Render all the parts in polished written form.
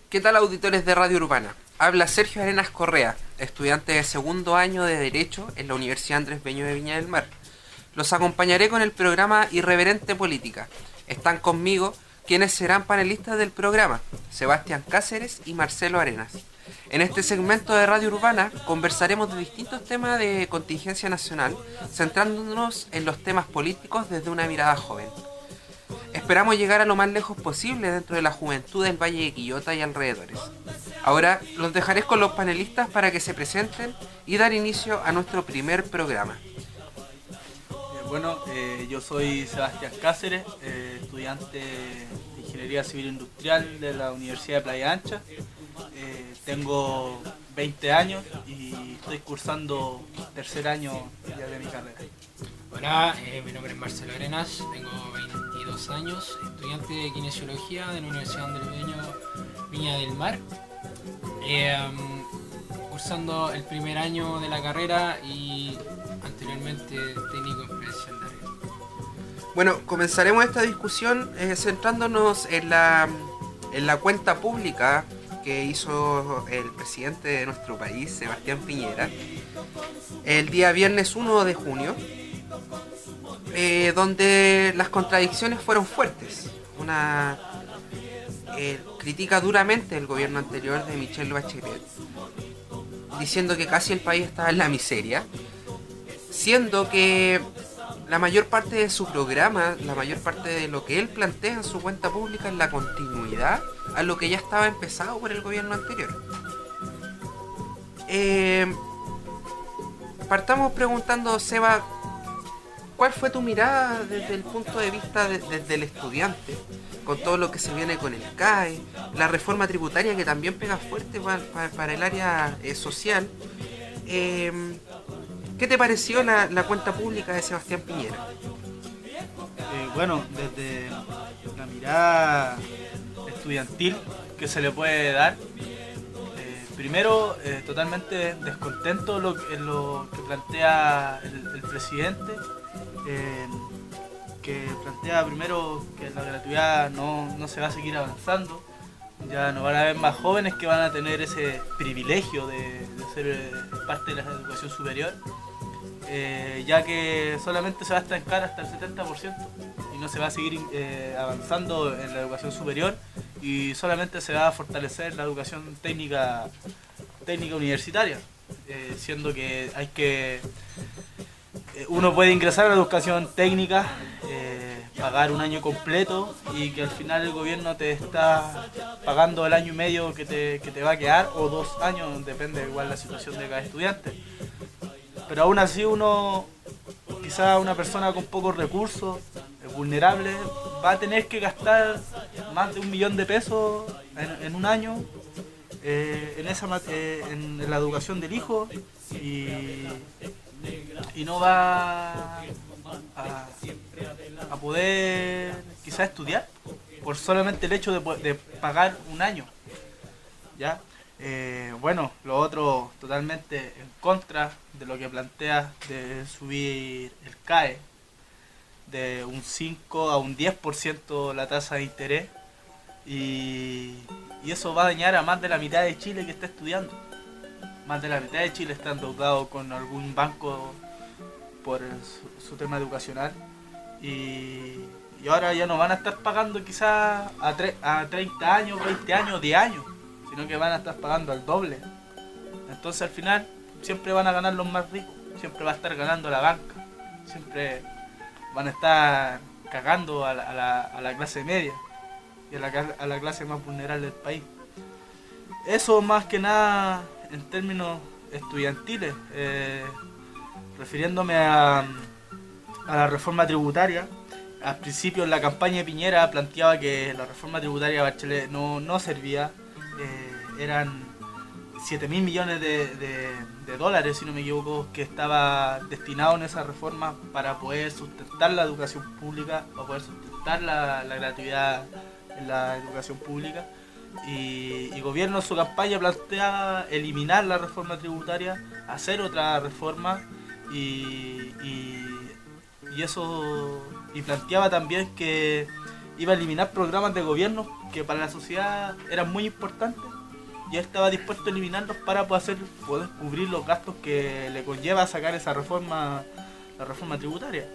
¿Qué tal, auditores de Radio Urbana? Habla Sergio Arenas Correa, estudiante de segundo año de Derecho en la Universidad Andrés Bello de Viña del Mar. Los acompañaré con el programa Irreverente Política. Están conmigo quienes serán panelistas del programa, Sebastián Cáceres y Marcelo Arenas. En este segmento de Radio Urbana conversaremos de distintos temas de contingencia nacional, centrándonos en los temas políticos desde una mirada joven. Esperamos llegar a lo más lejos posible dentro de la juventud del Valle de Quillota y alrededores. Ahora los dejaré con los panelistas para que se presenten y dar inicio a nuestro primer programa. Yo soy Sebastián Cáceres, estudiante de Ingeniería Civil Industrial de la Universidad de Playa Ancha. Tengo 20 años y estoy cursando tercer año ya de mi carrera. Hola, mi nombre es Marcelo Arenas, tengo 22 años, estudiante de Kinesiología de la Universidad Andrés Viña del Mar, cursando el primer año de la carrera y anteriormente técnico en prevención de riesgo. Bueno, comenzaremos esta discusión centrándonos en la cuenta pública que hizo el presidente de nuestro país, Sebastián Piñera, el día viernes 1 de junio, donde las contradicciones fueron fuertes. Critica duramente el gobierno anterior de Michelle Bachelet, diciendo que casi el país estaba en la miseria, siendo que la mayor parte de su programa, la mayor parte de lo que él plantea en su cuenta pública es la continuidad a lo que ya estaba empezado por el gobierno anterior. Partamos preguntando, Seba, ¿cuál fue tu mirada desde el punto de vista desde el estudiante, con todo lo que se viene con el CAE, la reforma tributaria que también pega fuerte para el área social? ¿Qué te pareció la cuenta pública de Sebastián Piñera? Desde la mirada estudiantil que se le puede dar, primero, totalmente descontento en lo que plantea el presidente, que plantea primero que la gratuidad no se va a seguir avanzando. Ya no van a haber más jóvenes que van a tener ese privilegio de ser parte de la educación superior, ya que solamente se va a estancar hasta el 70% y no se va a seguir avanzando en la educación superior, y solamente se va a fortalecer la educación técnica universitaria, siendo que uno puede ingresar a la educación técnica, pagar un año completo, y que al final el gobierno te está pagando el año y medio que te va a quedar, o 2 años, depende igual la situación de cada estudiante. Pero aún así quizá una persona con pocos recursos, vulnerable, va a tener que gastar más de 1 millón de pesos en un año en la educación del hijo, y no va a poder quizá estudiar por solamente el hecho de pagar un año, ¿ya? Lo otro, totalmente en contra de lo que plantea de subir el CAE de un 5 a un 10% la tasa de interés, y eso va a dañar a más de la mitad de Chile que está estudiando. Más de la mitad de Chile está endeudado con algún banco por su tema educacional, y ahora ya no van a estar pagando quizás a 30 años, 20 años, 10 años, sino que van a estar pagando al doble. Entonces al final siempre van a ganar los más ricos, siempre va a estar ganando la banca, siempre van a estar cagando a la clase media y a la clase más vulnerable del país. Eso más que nada en términos estudiantiles. Refiriéndome a la reforma tributaria, al principio en la campaña de Piñera planteaba que la reforma tributaria de Bachelet no servía. Eran 7.000 millones de dólares, si no me equivoco, que estaba destinado en esa reforma para poder sustentar la educación pública, para poder sustentar la gratuidad en la educación pública. Y gobierno en su campaña planteaba eliminar la reforma tributaria, hacer otra reforma, y planteaba también que iba a eliminar programas de gobierno que para la sociedad eran muy importantes, y él estaba dispuesto a eliminarlos para poder cubrir los gastos que le conlleva sacar esa reforma, la reforma tributaria.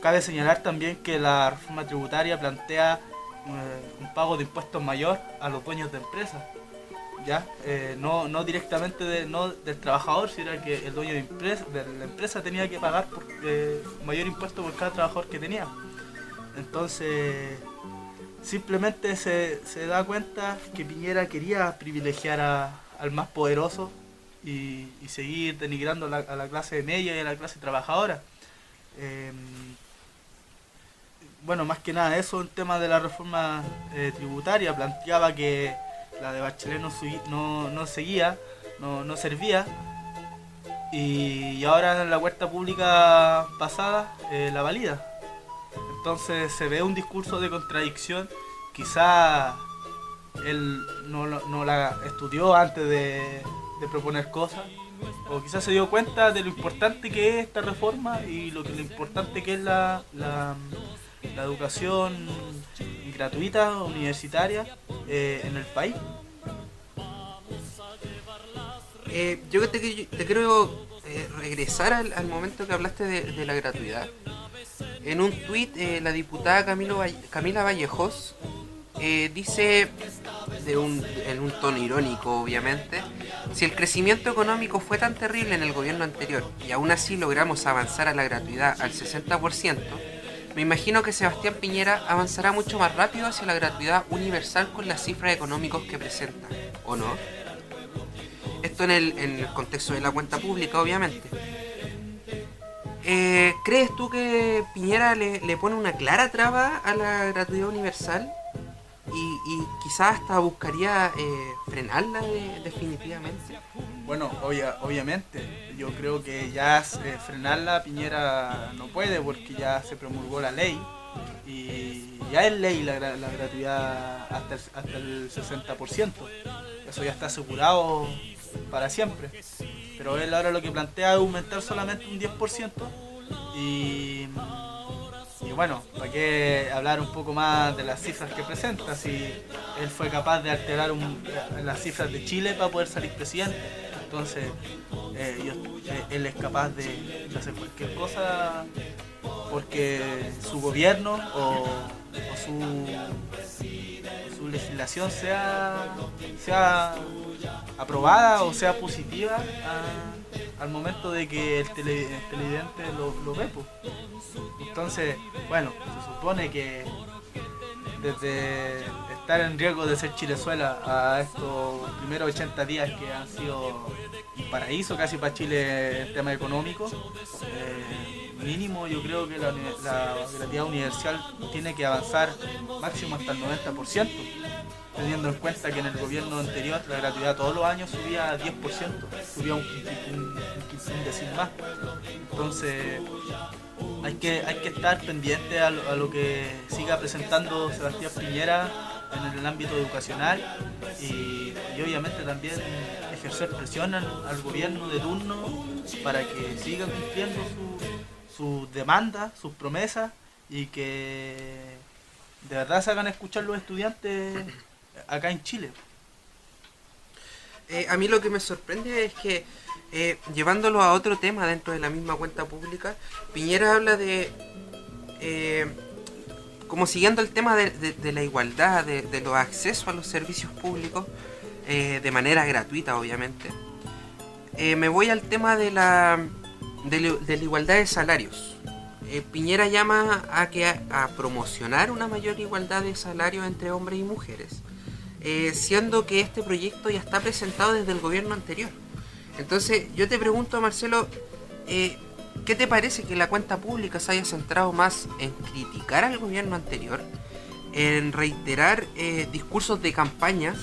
Cabe señalar también que la reforma tributaria plantea un pago de impuestos mayor a los dueños de empresas, ¿ya? No directamente no del trabajador, sino que el dueño de la empresa tenía que pagar mayor impuesto por cada trabajador que tenía. Entonces, simplemente se da cuenta que Piñera quería privilegiar al más poderoso y seguir denigrando a la clase media y a la clase trabajadora. Bueno, más que nada eso, en tema de la reforma tributaria, planteaba que la de Bachelet no servía, y ahora en la vuelta pública pasada la valida. Entonces se ve un discurso de contradicción. Quizá él no la estudió antes de proponer cosas, o quizás se dio cuenta de lo importante que es esta reforma y lo importante que es la educación gratuita, universitaria, en el país. Yo te quiero regresar al momento que hablaste de la gratuidad. En un tuit, la diputada Camila Vallejos dice, en un tono irónico obviamente: si el crecimiento económico fue tan terrible en el gobierno anterior y aún así logramos avanzar a la gratuidad al 60%, me imagino que Sebastián Piñera avanzará mucho más rápido hacia la gratuidad universal con las cifras económicas que presenta, ¿o no? Esto en el contexto de la cuenta pública, obviamente. ¿Crees tú que Piñera le pone una clara traba a la gratuidad universal? Y quizás hasta buscaría frenarla definitivamente. Bueno, obviamente, yo creo que ya frenarla Piñera no puede, porque ya se promulgó la ley y ya es ley la gratuidad hasta el 60%. Eso ya está asegurado para siempre. Pero él ahora lo que plantea es aumentar solamente un 10%. Y bueno, ¿para qué hablar un poco más de las cifras que presenta? Si él fue capaz de alterar las cifras de Chile para poder salir presidente. Entonces, él es capaz de hacer cualquier cosa porque su gobierno o su legislación sea aprobada o sea positiva al momento de que el televidente lo ve, pues. Entonces, bueno, se supone que desde estar en riesgo de ser Chilezuela a estos primeros 80 días que han sido un paraíso casi para Chile en tema económico, mínimo yo creo que la gratuidad universal tiene que avanzar máximo hasta el 90%, teniendo en cuenta que en el gobierno anterior la gratuidad todos los años subía 10%, subía un decil más. Entonces hay que estar pendiente a lo que siga presentando Sebastián Piñera en el ámbito educacional, y obviamente también ejercer presión al gobierno de turno para que siga cumpliendo sus demandas, sus promesas, y que de verdad se hagan escuchar los estudiantes acá en Chile. A mí lo que me sorprende es que, llevándolo a otro tema dentro de la misma cuenta pública, Piñera habla de, como siguiendo el tema de la igualdad, de los accesos a los servicios públicos, de manera gratuita obviamente. Me voy al tema de la igualdad de salarios. Piñera llama a promocionar una mayor igualdad de salarios entre hombres y mujeres, siendo que este proyecto ya está presentado desde el gobierno anterior. Entonces yo te pregunto, Marcelo, ¿qué te parece que la cuenta pública se haya centrado más en criticar al gobierno anterior, en reiterar discursos de campañas,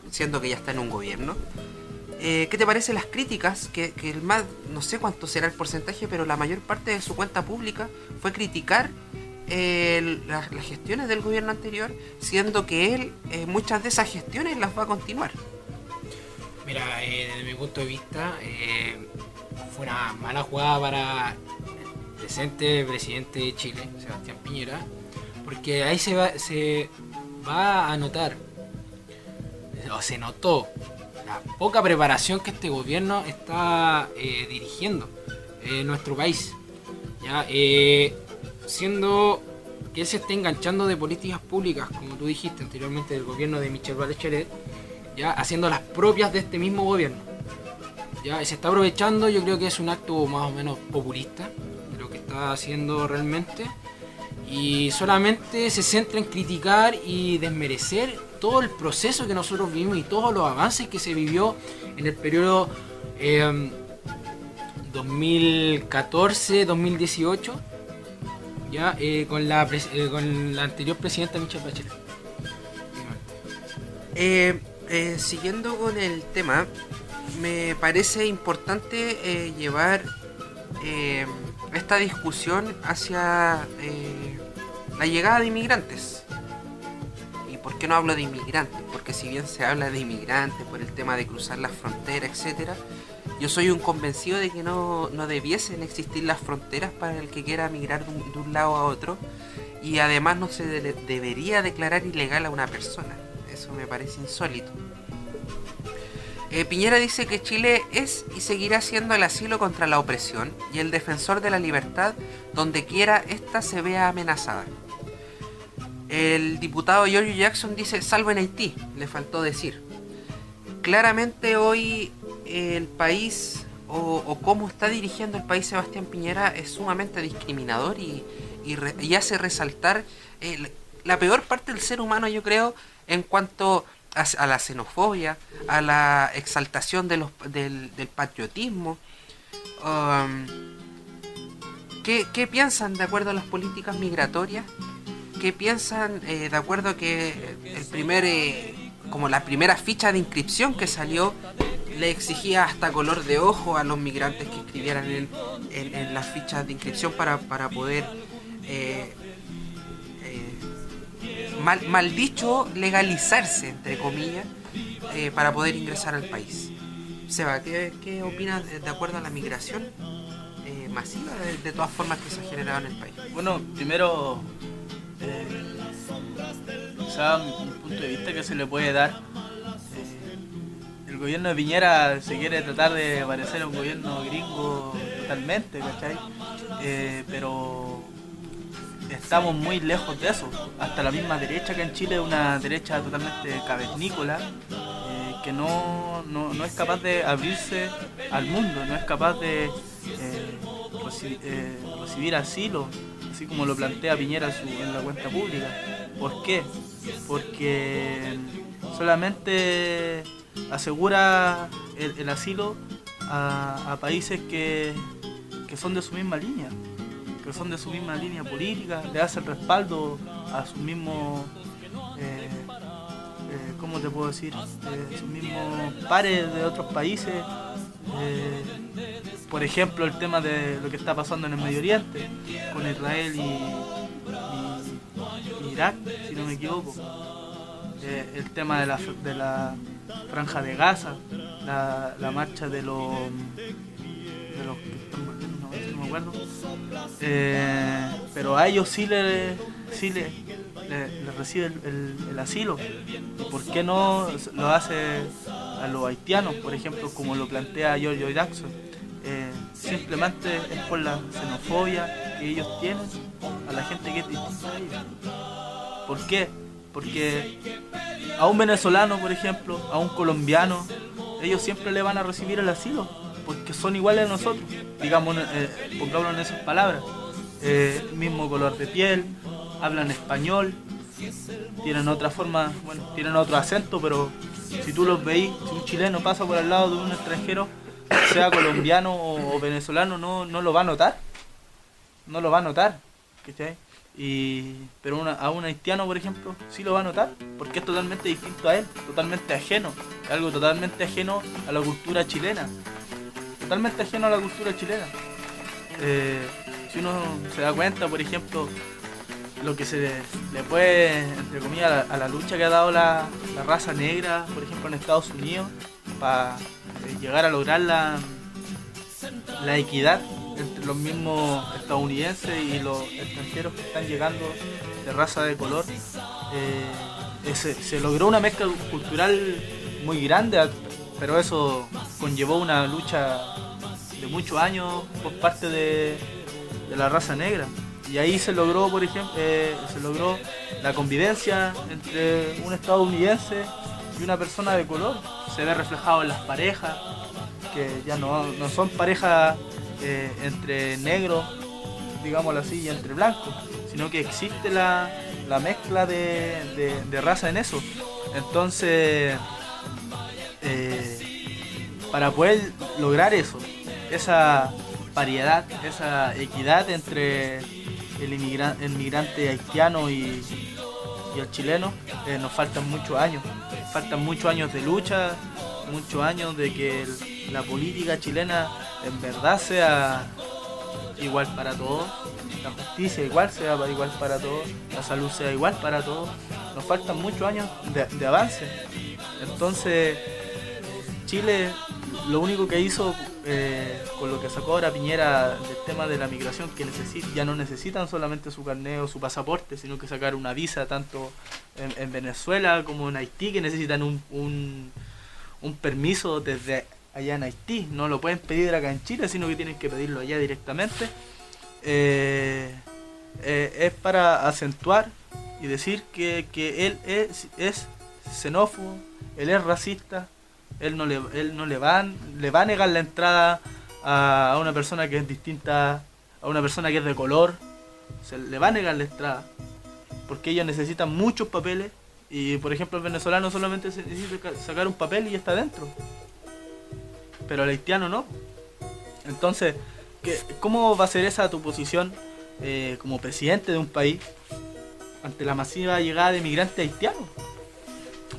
siendo que ya está en un gobierno? ¿Qué te parecen las críticas? Que el más, no sé cuánto será el porcentaje, pero la mayor parte de su cuenta pública fue criticar las gestiones del gobierno anterior, siendo que él muchas de esas gestiones las va a continuar. Mira, desde mi punto de vista, fue una mala jugada para el presente presidente de Chile, Sebastián Piñera, porque ahí se va a notar, o se notó, la poca preparación que este gobierno está dirigiendo nuestro país. ¿Ya? Siendo que él se esté enganchando de políticas públicas, como tú dijiste anteriormente, del gobierno de Michelle Bachelet, ya haciendo las propias de este mismo gobierno. Ya se está aprovechando, yo creo que es un acto más o menos populista de lo que está haciendo realmente, y solamente se centra en criticar y desmerecer todo el proceso que nosotros vivimos y todos los avances que se vivió en el periodo 2014-2018, ya con la anterior presidenta Michelle Bachelet. Siguiendo con el tema, me parece importante llevar esta discusión hacia la llegada de inmigrantes. ¿Y por qué no hablo de inmigrantes? Porque si bien se habla de inmigrantes por el tema de cruzar las fronteras, etcétera, yo soy un convencido de que no debiesen existir las fronteras para el que quiera migrar de un lado a otro, y además no se debería declarar ilegal a una persona. Eso me parece insólito. Piñera dice que Chile es y seguirá siendo el asilo contra la opresión y el defensor de la libertad donde quiera ésta se vea amenazada. El diputado Giorgio Jackson dice salvo en Haití, le faltó decir. Claramente hoy el país o cómo está dirigiendo el país Sebastián Piñera es sumamente discriminador y hace resaltar la peor parte del ser humano, yo creo, en cuanto a la xenofobia, a la exaltación del patriotismo. ¿Qué piensan de acuerdo a las políticas migratorias? ¿Qué piensan de acuerdo a que como la primera ficha de inscripción que salió le exigía hasta color de ojo a los migrantes que escribieran en las fichas de inscripción para poder mal dicho legalizarse, entre comillas, para poder ingresar al país? Seba, ¿qué opinas de acuerdo a la migración masiva de todas formas que se ha generado en el país? Bueno, primero, quizá mi punto de vista que se le puede dar, el gobierno de Piñera se quiere tratar de parecer a un gobierno gringo totalmente, ¿cachai? Pero estamos muy lejos de eso. Hasta la misma derecha que en Chile es una derecha totalmente cavernícola, que no es capaz de abrirse al mundo, no es capaz de recibir asilo, así como lo plantea Piñera en la cuenta pública. ¿Por qué? Porque solamente asegura el asilo a países que son de su misma línea, que son de su misma línea política, le hace el respaldo a sus mismos, ¿cómo te puedo decir? Sus mismos pares de otros países. Por ejemplo, el tema de lo que está pasando en el Medio Oriente, con Israel y Irak, si no me equivoco. El tema de la Franja de Gaza, la marcha de los que están volviendo, no me acuerdo. Pero a ellos sí le recibe el asilo. ¿Y por qué no lo hace a los haitianos, por ejemplo, como lo plantea Giorgio Jackson? Simplemente es por la xenofobia que ellos tienen a la gente que es distinta a ellos. ¿Por qué? Porque a un venezolano, por ejemplo, a un colombiano, ellos siempre le van a recibir el asilo, porque son iguales a nosotros, digamos, pongámoslo en esas palabras. Mismo color de piel, hablan español, tienen otra forma, bueno, tienen otro acento, pero si tú los veis, si un chileno pasa por al lado de un extranjero, sea colombiano o venezolano, no lo va a notar, ¿cachai? Pero a un haitiano, por ejemplo, sí lo va a notar, porque es totalmente distinto a él, totalmente ajeno, algo totalmente ajeno a la cultura chilena, si uno se da cuenta, por ejemplo, lo que se le puede, entre comillas, a la lucha que ha dado la raza negra, por ejemplo, en Estados Unidos, para llegar a lograr la equidad entre los mismos estadounidenses y los extranjeros que están llegando raza de color, se logró una mezcla cultural muy grande, pero eso conllevó una lucha de muchos años por parte de la raza negra. Y ahí se logró, por ejemplo, se logró la convivencia entre un estadounidense y una persona de color. Se ve reflejado en las parejas, que ya no son parejas entre negros, digámoslo así, y entre blancos, sino que existe la mezcla de raza en eso. Entonces, para poder lograr eso, esa variedad, esa equidad entre el inmigrante haitiano y el chileno, nos faltan muchos años. Faltan muchos años de lucha, muchos años de que la política chilena en verdad sea igual para todos, la justicia sea igual para todos, la salud sea igual para todos. Nos faltan muchos años de avance. Entonces, Chile lo único que hizo con lo que sacó ahora Piñera del tema de la migración, que ya no necesitan solamente su carnet o su pasaporte, sino que sacar una visa tanto en Venezuela como en Haití, que necesitan un permiso desde allá en Haití. No lo pueden pedir acá en Chile, sino que tienen que pedirlo allá directamente. Es para acentuar y decir que él es xenófobo, él es racista. Él no le va a negar la entrada a una persona que es distinta, a una persona que es de color. Se le va a negar la entrada, porque ellos necesitan muchos papeles. Y por ejemplo el venezolano solamente se necesita sacar un papel y ya está dentro, pero el haitiano no. Entonces, ¿cómo va a ser esa tu posición como presidente de un país ante la masiva llegada de migrantes haitianos,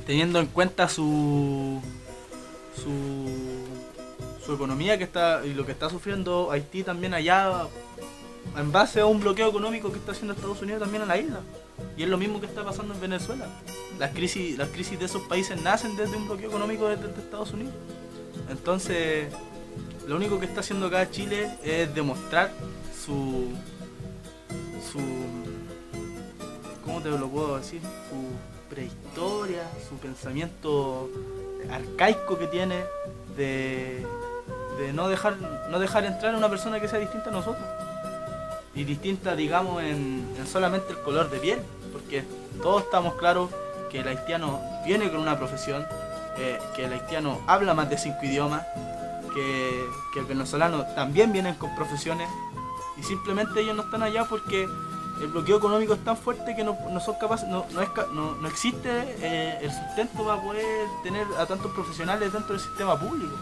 teniendo en cuenta su economía y lo que está sufriendo Haití también allá, en base a un bloqueo económico que está haciendo Estados Unidos también en la isla? Y es lo mismo que está pasando en Venezuela. Las crisis de esos países nacen desde un bloqueo económico desde Estados Unidos. Entonces, lo único que está haciendo acá Chile es demostrar su ¿cómo te lo puedo decir? Su prehistoria, su pensamiento arcaico que tiene de no dejar entrar a una persona que sea distinta a nosotros, y distinta, digamos, en solamente el color de piel, porque todos estamos claros que el haitiano viene con una profesión, que el haitiano habla más de 5 idiomas, que el venezolano también vienen con profesiones, y simplemente ellos no están allá porque el bloqueo económico es tan fuerte que no son capaces, no existe el sustento para poder tener a tantos profesionales dentro del sistema público.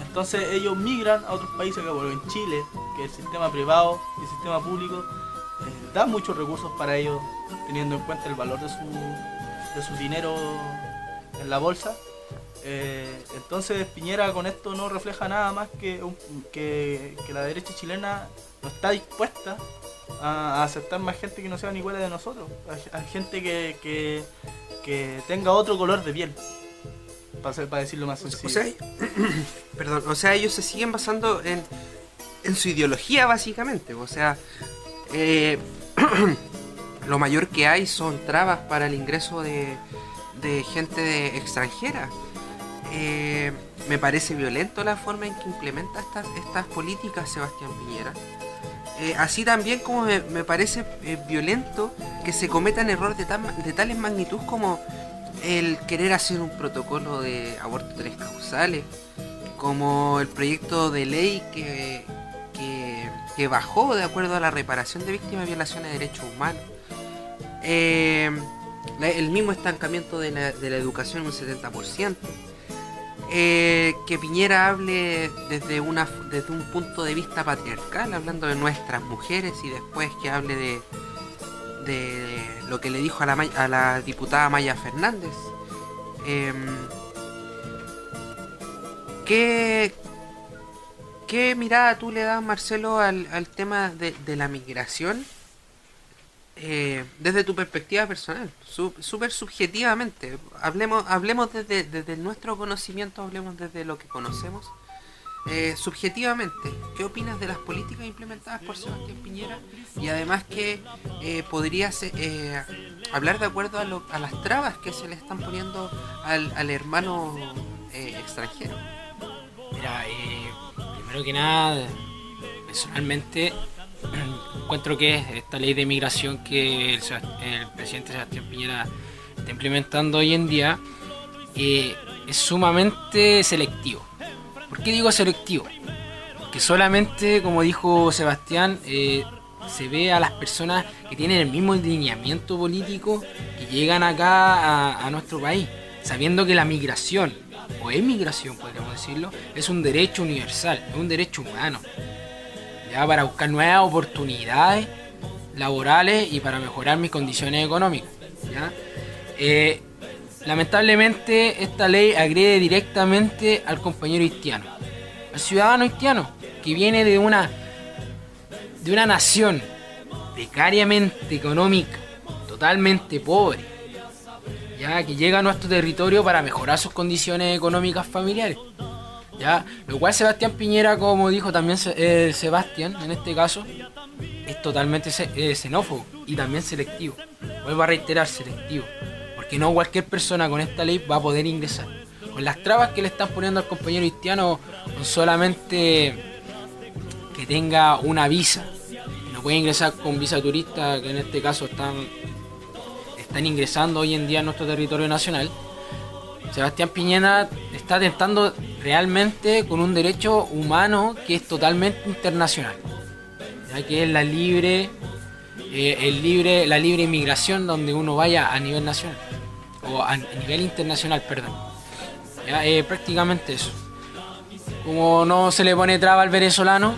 Entonces ellos migran a otros países, como en Chile, que el sistema privado y el sistema público da muchos recursos para ellos, teniendo en cuenta el valor de su dinero en la bolsa. Entonces Piñera con esto no refleja nada más que la derecha chilena no está dispuesta a aceptar más gente que no sean iguales de nosotros, a gente que tenga otro color de piel, para decirlo más sencillo. O sea, ellos se siguen basando en su ideología, básicamente. O sea, lo mayor que hay son trabas para el ingreso de gente extranjera. Me parece violento la forma en que implementa estas políticas Sebastián Piñera. Así también como me parece violento que se cometan errores de tales magnitud como el querer hacer un protocolo de aborto 3 causales, como el proyecto de ley que bajó de acuerdo a la reparación de víctimas de violaciones de derechos humanos, el mismo estancamiento de la educación en un 70%, que Piñera hable desde un punto de vista patriarcal, hablando de nuestras mujeres, y después que hable de lo que le dijo a la diputada Maya Fernández. ¿Qué mirada tú le das, Marcelo, al tema de la migración desde tu perspectiva personal, súper subjetivamente? Hablemos desde nuestro conocimiento, hablemos desde lo que conocemos. subjetivamente, ¿qué opinas de las políticas implementadas por Sebastián Piñera? Y además que podrías hablar de acuerdo a las trabas que se le están poniendo al hermano extranjero. Mira, primero que nada, personalmente encuentro que esta ley de migración que el presidente Sebastián Piñera está implementando hoy en día es sumamente selectivo. ¿Por qué digo selectivo? Porque solamente, como dijo Sebastián, se ve a las personas que tienen el mismo lineamiento político que llegan acá a nuestro país, sabiendo que la migración, o emigración podríamos decirlo, es un derecho universal, es un derecho humano, ya, para buscar nuevas oportunidades laborales y para mejorar mis condiciones económicas, ¿ya? Lamentablemente esta ley agrede directamente al compañero haitiano, al ciudadano haitiano que viene de una nación precariamente económica, totalmente pobre, ya, que llega a nuestro territorio para mejorar sus condiciones económicas familiares, ya, lo cual Sebastián Piñera, como dijo también Sebastián en este caso, es totalmente xenófobo y también selectivo. Vuelvo a reiterar, selectivo, porque no cualquier persona con esta ley va a poder ingresar. Con las trabas que le están poniendo al compañero haitiano, con solamente que tenga una visa, no puede ingresar con visa turista, que en este caso están ingresando hoy en día a nuestro territorio nacional. Sebastián Piñera está atentando realmente con un derecho humano que es totalmente internacional, ya que es la libre inmigración donde uno vaya a nivel nacional, o a nivel internacional, perdón. Ya, prácticamente eso. Como no se le pone traba al venezolano,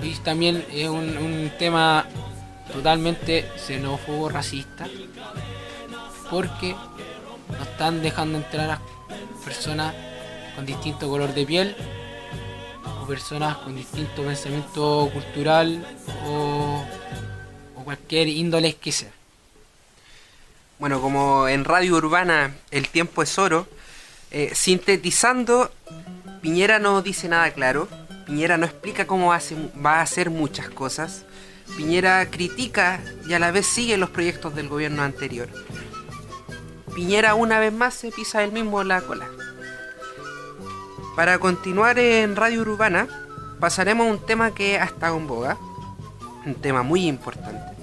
y también es un tema totalmente xenófobo, racista, porque no están dejando entrar a personas con distinto color de piel, o personas con distinto pensamiento cultural, o cualquier índole que sea. Bueno, como en Radio Urbana el tiempo es oro, sintetizando, Piñera no dice nada claro, Piñera no explica cómo va a hacer muchas cosas, Piñera critica y a la vez sigue los proyectos del gobierno anterior. Piñera una vez más se pisa él mismo la cola. Para continuar en Radio Urbana, pasaremos a un tema que ha estado en boga, un tema muy importante,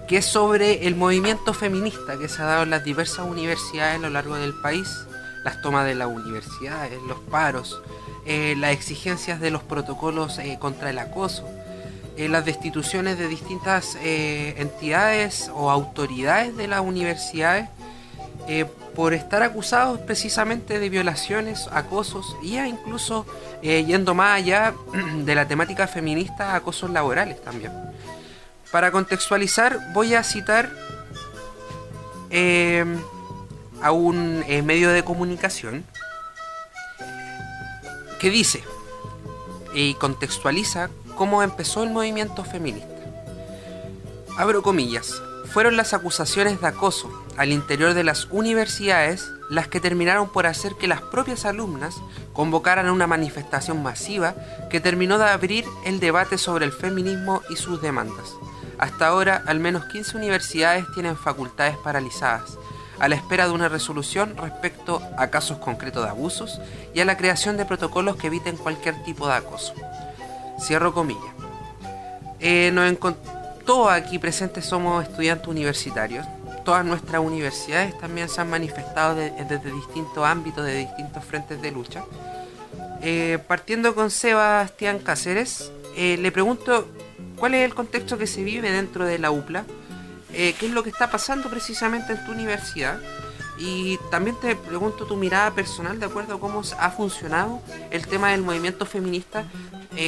que es sobre el movimiento feminista que se ha dado en las diversas universidades a lo largo del país, las tomas de las universidades, los paros, las exigencias de los protocolos contra el acoso, las destituciones de distintas entidades o autoridades de las universidades por estar acusados precisamente de violaciones, acosos y incluso yendo más allá de la temática feminista, acosos laborales también. Para contextualizar voy a citar a un medio de comunicación que dice y contextualiza cómo empezó el movimiento feminista. Abro comillas. Fueron las acusaciones de acoso al interior de las universidades las que terminaron por hacer que las propias alumnas convocaran una manifestación masiva que terminó de abrir el debate sobre el feminismo y sus demandas. Hasta ahora, al menos 15 universidades tienen facultades paralizadas, a la espera de una resolución respecto a casos concretos de abusos y a la creación de protocolos que eviten cualquier tipo de acoso. Cierro comillas. Todos aquí presentes somos estudiantes universitarios. Todas nuestras universidades también se han manifestado desde distintos ámbitos, de distintos frentes de lucha. Partiendo con Sebastián Cáceres, le pregunto cuál es el contexto que se vive dentro de la UPLA, qué es lo que está pasando precisamente en tu universidad, y también te pregunto tu mirada personal de acuerdo a cómo ha funcionado el tema del movimiento feminista,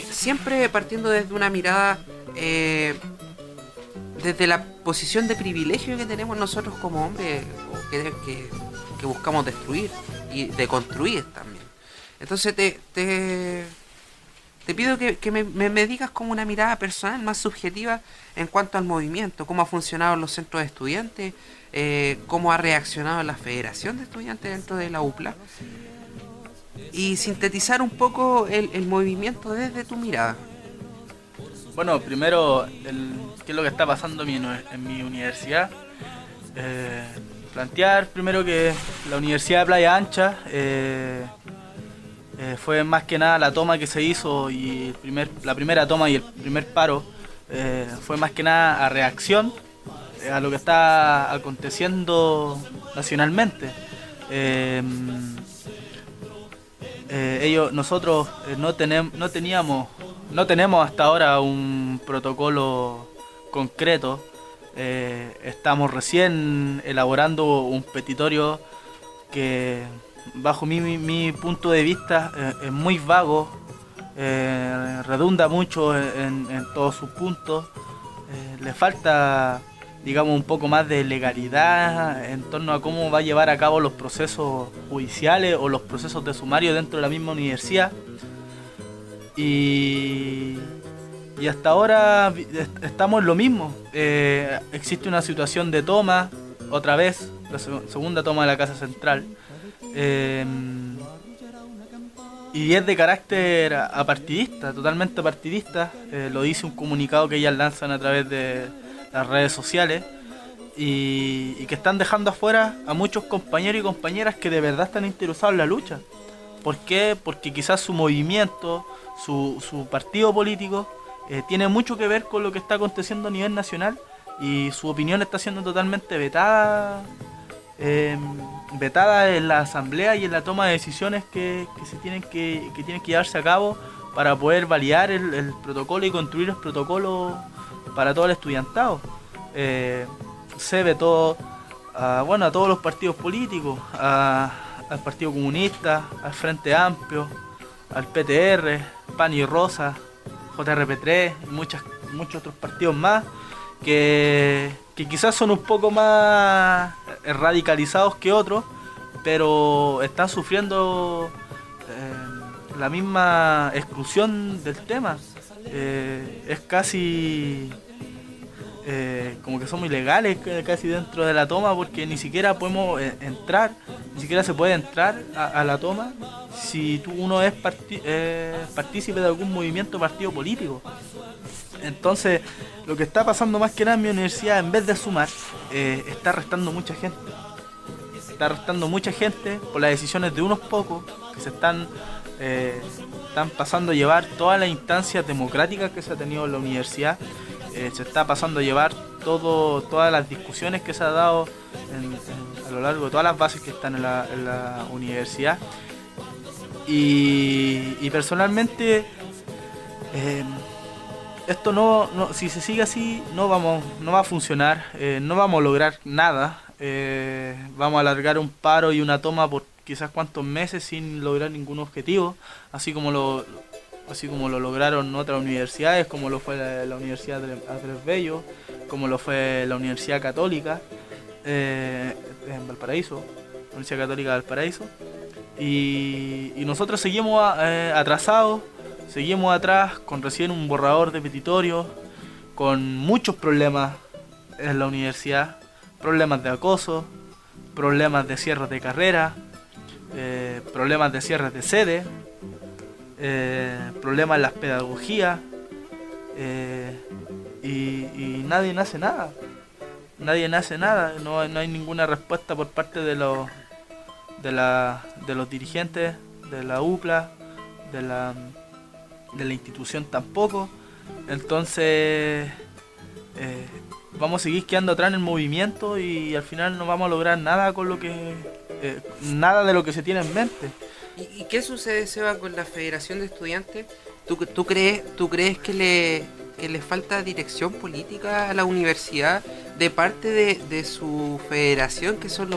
siempre partiendo desde una mirada desde la posición de privilegio que tenemos nosotros como hombres, que buscamos destruir y deconstruir también. Entonces te pido que me digas como una mirada personal más subjetiva en cuanto al movimiento, cómo ha funcionado en los centros de estudiantes, cómo ha reaccionado la Federación de Estudiantes dentro de la UPLA. y sintetizar un poco el movimiento desde tu mirada. Bueno, primero, qué es lo que está pasando en mi universidad. Plantear primero que la Universidad de Playa Ancha fue más que nada la toma que se hizo y la primera toma y el primer paro fue más que nada a reacción a lo que está aconteciendo nacionalmente. Nosotros no tenemos hasta ahora un protocolo concreto. Estamos recién elaborando un petitorio que, bajo mi punto de vista, es muy vago, redunda mucho en todos sus puntos. Le falta, digamos, un poco más de legalidad en torno a cómo va a llevar a cabo los procesos judiciales o los procesos de sumario dentro de la misma universidad. Y hasta ahora estamos en lo mismo. Existe una situación de toma, otra vez, la segunda toma de la Casa Central. Y es de carácter apartidista, totalmente apartidista. Lo dice un comunicado que ellas lanzan a través de las redes sociales. Y que están dejando afuera a muchos compañeros y compañeras que de verdad están interesados en la lucha. ¿Por qué? Porque quizás su movimiento, su partido político tiene mucho que ver con lo que está aconteciendo a nivel nacional y su opinión está siendo totalmente vetada en la asamblea y en la toma de decisiones que tienen que llevarse a cabo para poder validar el protocolo y construir el protocolo para todo el estudiantado. Se vetó a todos los partidos políticos, al Partido Comunista, al Frente Amplio, al PTR, PAN y Rosa, JRP3 y muchos otros partidos más que quizás son un poco más radicalizados que otros, pero están sufriendo la misma exclusión del tema. Es casi como que somos ilegales casi dentro de la toma, porque ni siquiera podemos entrar, ni siquiera se puede entrar a la toma si uno es partícipe de algún movimiento o partido político. Entonces, lo que está pasando más que nada en mi universidad, en vez de sumar, está restando mucha gente. Está restando mucha gente por las decisiones de unos pocos que se están pasando a llevar todas las instancias democráticas que se ha tenido en la universidad. Se está pasando a llevar todas las discusiones que se ha dado a lo largo de todas las bases que están en la universidad. Y personalmente, esto no, si se sigue así, no va a funcionar, no vamos a lograr nada. Vamos a alargar un paro y una toma por quizás cuantos meses sin lograr ningún objetivo, así como lo lograron otras universidades, como lo fue la Universidad de Andrés Bello, como lo fue la Universidad Católica en Valparaíso, la Universidad Católica de Valparaíso. Y nosotros seguimos atrasados, seguimos atrás con recién un borrador de petitorio, con muchos problemas en la universidad, problemas de acoso, problemas de cierres de carrera, problemas de cierres de sede, problemas en las pedagogías, y nadie hace nada. No hay ninguna respuesta por parte de los dirigentes de la UPLA, de la institución tampoco. Entonces vamos a seguir quedando atrás en el movimiento y al final no vamos a lograr nada con nada de lo que se tiene en mente. ¿Y qué sucede, Seba, con la Federación de Estudiantes? ¿Tú crees que le falta dirección política a la universidad de parte de su federación, que son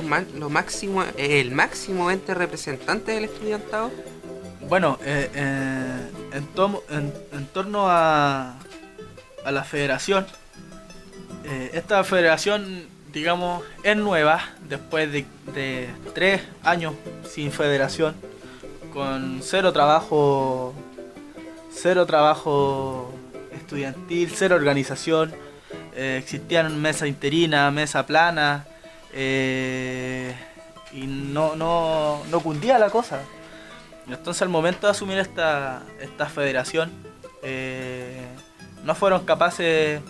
el máximo ente representante del estudiantado? Bueno, en torno a la federación, esta federación, digamos, es nueva después de 3 años sin federación, con cero trabajo estudiantil, cero organización. Existían mesa interina, mesa plana, y no cundía la cosa. Y entonces al momento de asumir esta federación, no fueron capaces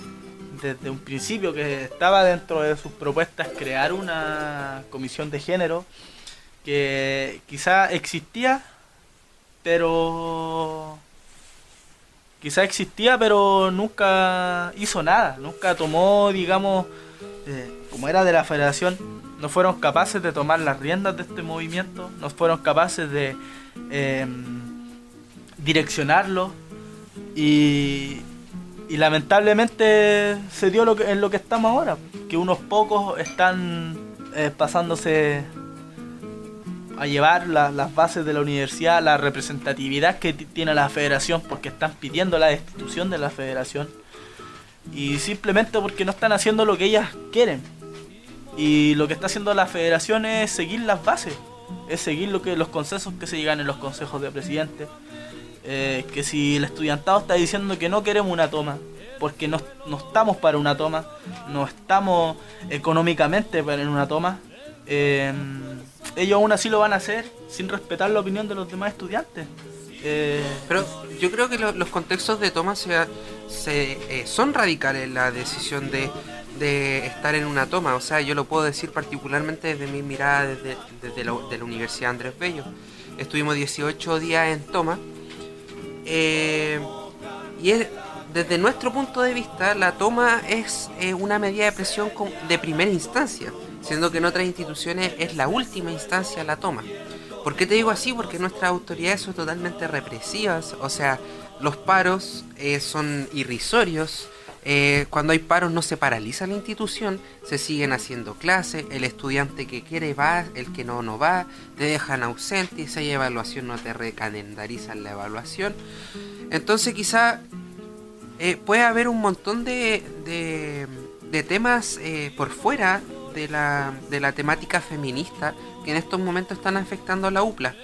desde un principio, que estaba dentro de sus propuestas, crear una comisión de género que quizá existía, pero nunca hizo nada, nunca tomó, digamos, como era de la federación, no fueron capaces de tomar las riendas de este movimiento, no fueron capaces de direccionarlo, y lamentablemente se dio en lo que estamos ahora, que unos pocos están pasándose a llevar las bases de la universidad, la representatividad que tiene la federación, porque están pidiendo la destitución de la federación, y simplemente porque no están haciendo lo que ellas quieren. Y lo que está haciendo la federación es seguir las bases, es seguir los consensos que se llegan en los consejos de presidentes. Que si el estudiantado está diciendo que no queremos una toma, porque no estamos para una toma, no estamos económicamente para una toma, ellos aún así lo van a hacer sin respetar la opinión de los demás estudiantes. Pero yo creo que los contextos de toma son radicales en la decisión de estar en una toma. O sea, yo lo puedo decir particularmente desde mi mirada de la Universidad Andrés Bello. Estuvimos 18 días en toma. Y desde nuestro punto de vista, la toma es una medida de presión de primera instancia, siendo que en otras instituciones es la última instancia la toma. ¿Por qué te digo así? Porque nuestras autoridades son totalmente represivas, o sea, los paros son irrisorios. Cuando hay paros no se paraliza la institución, se siguen haciendo clases, el estudiante que quiere va, el que no va, te dejan ausente, y si hay evaluación no te recalendarizan la evaluación. Entonces quizá puede haber un montón de temas por fuera de la temática feminista que en estos momentos están afectando a la UPLA,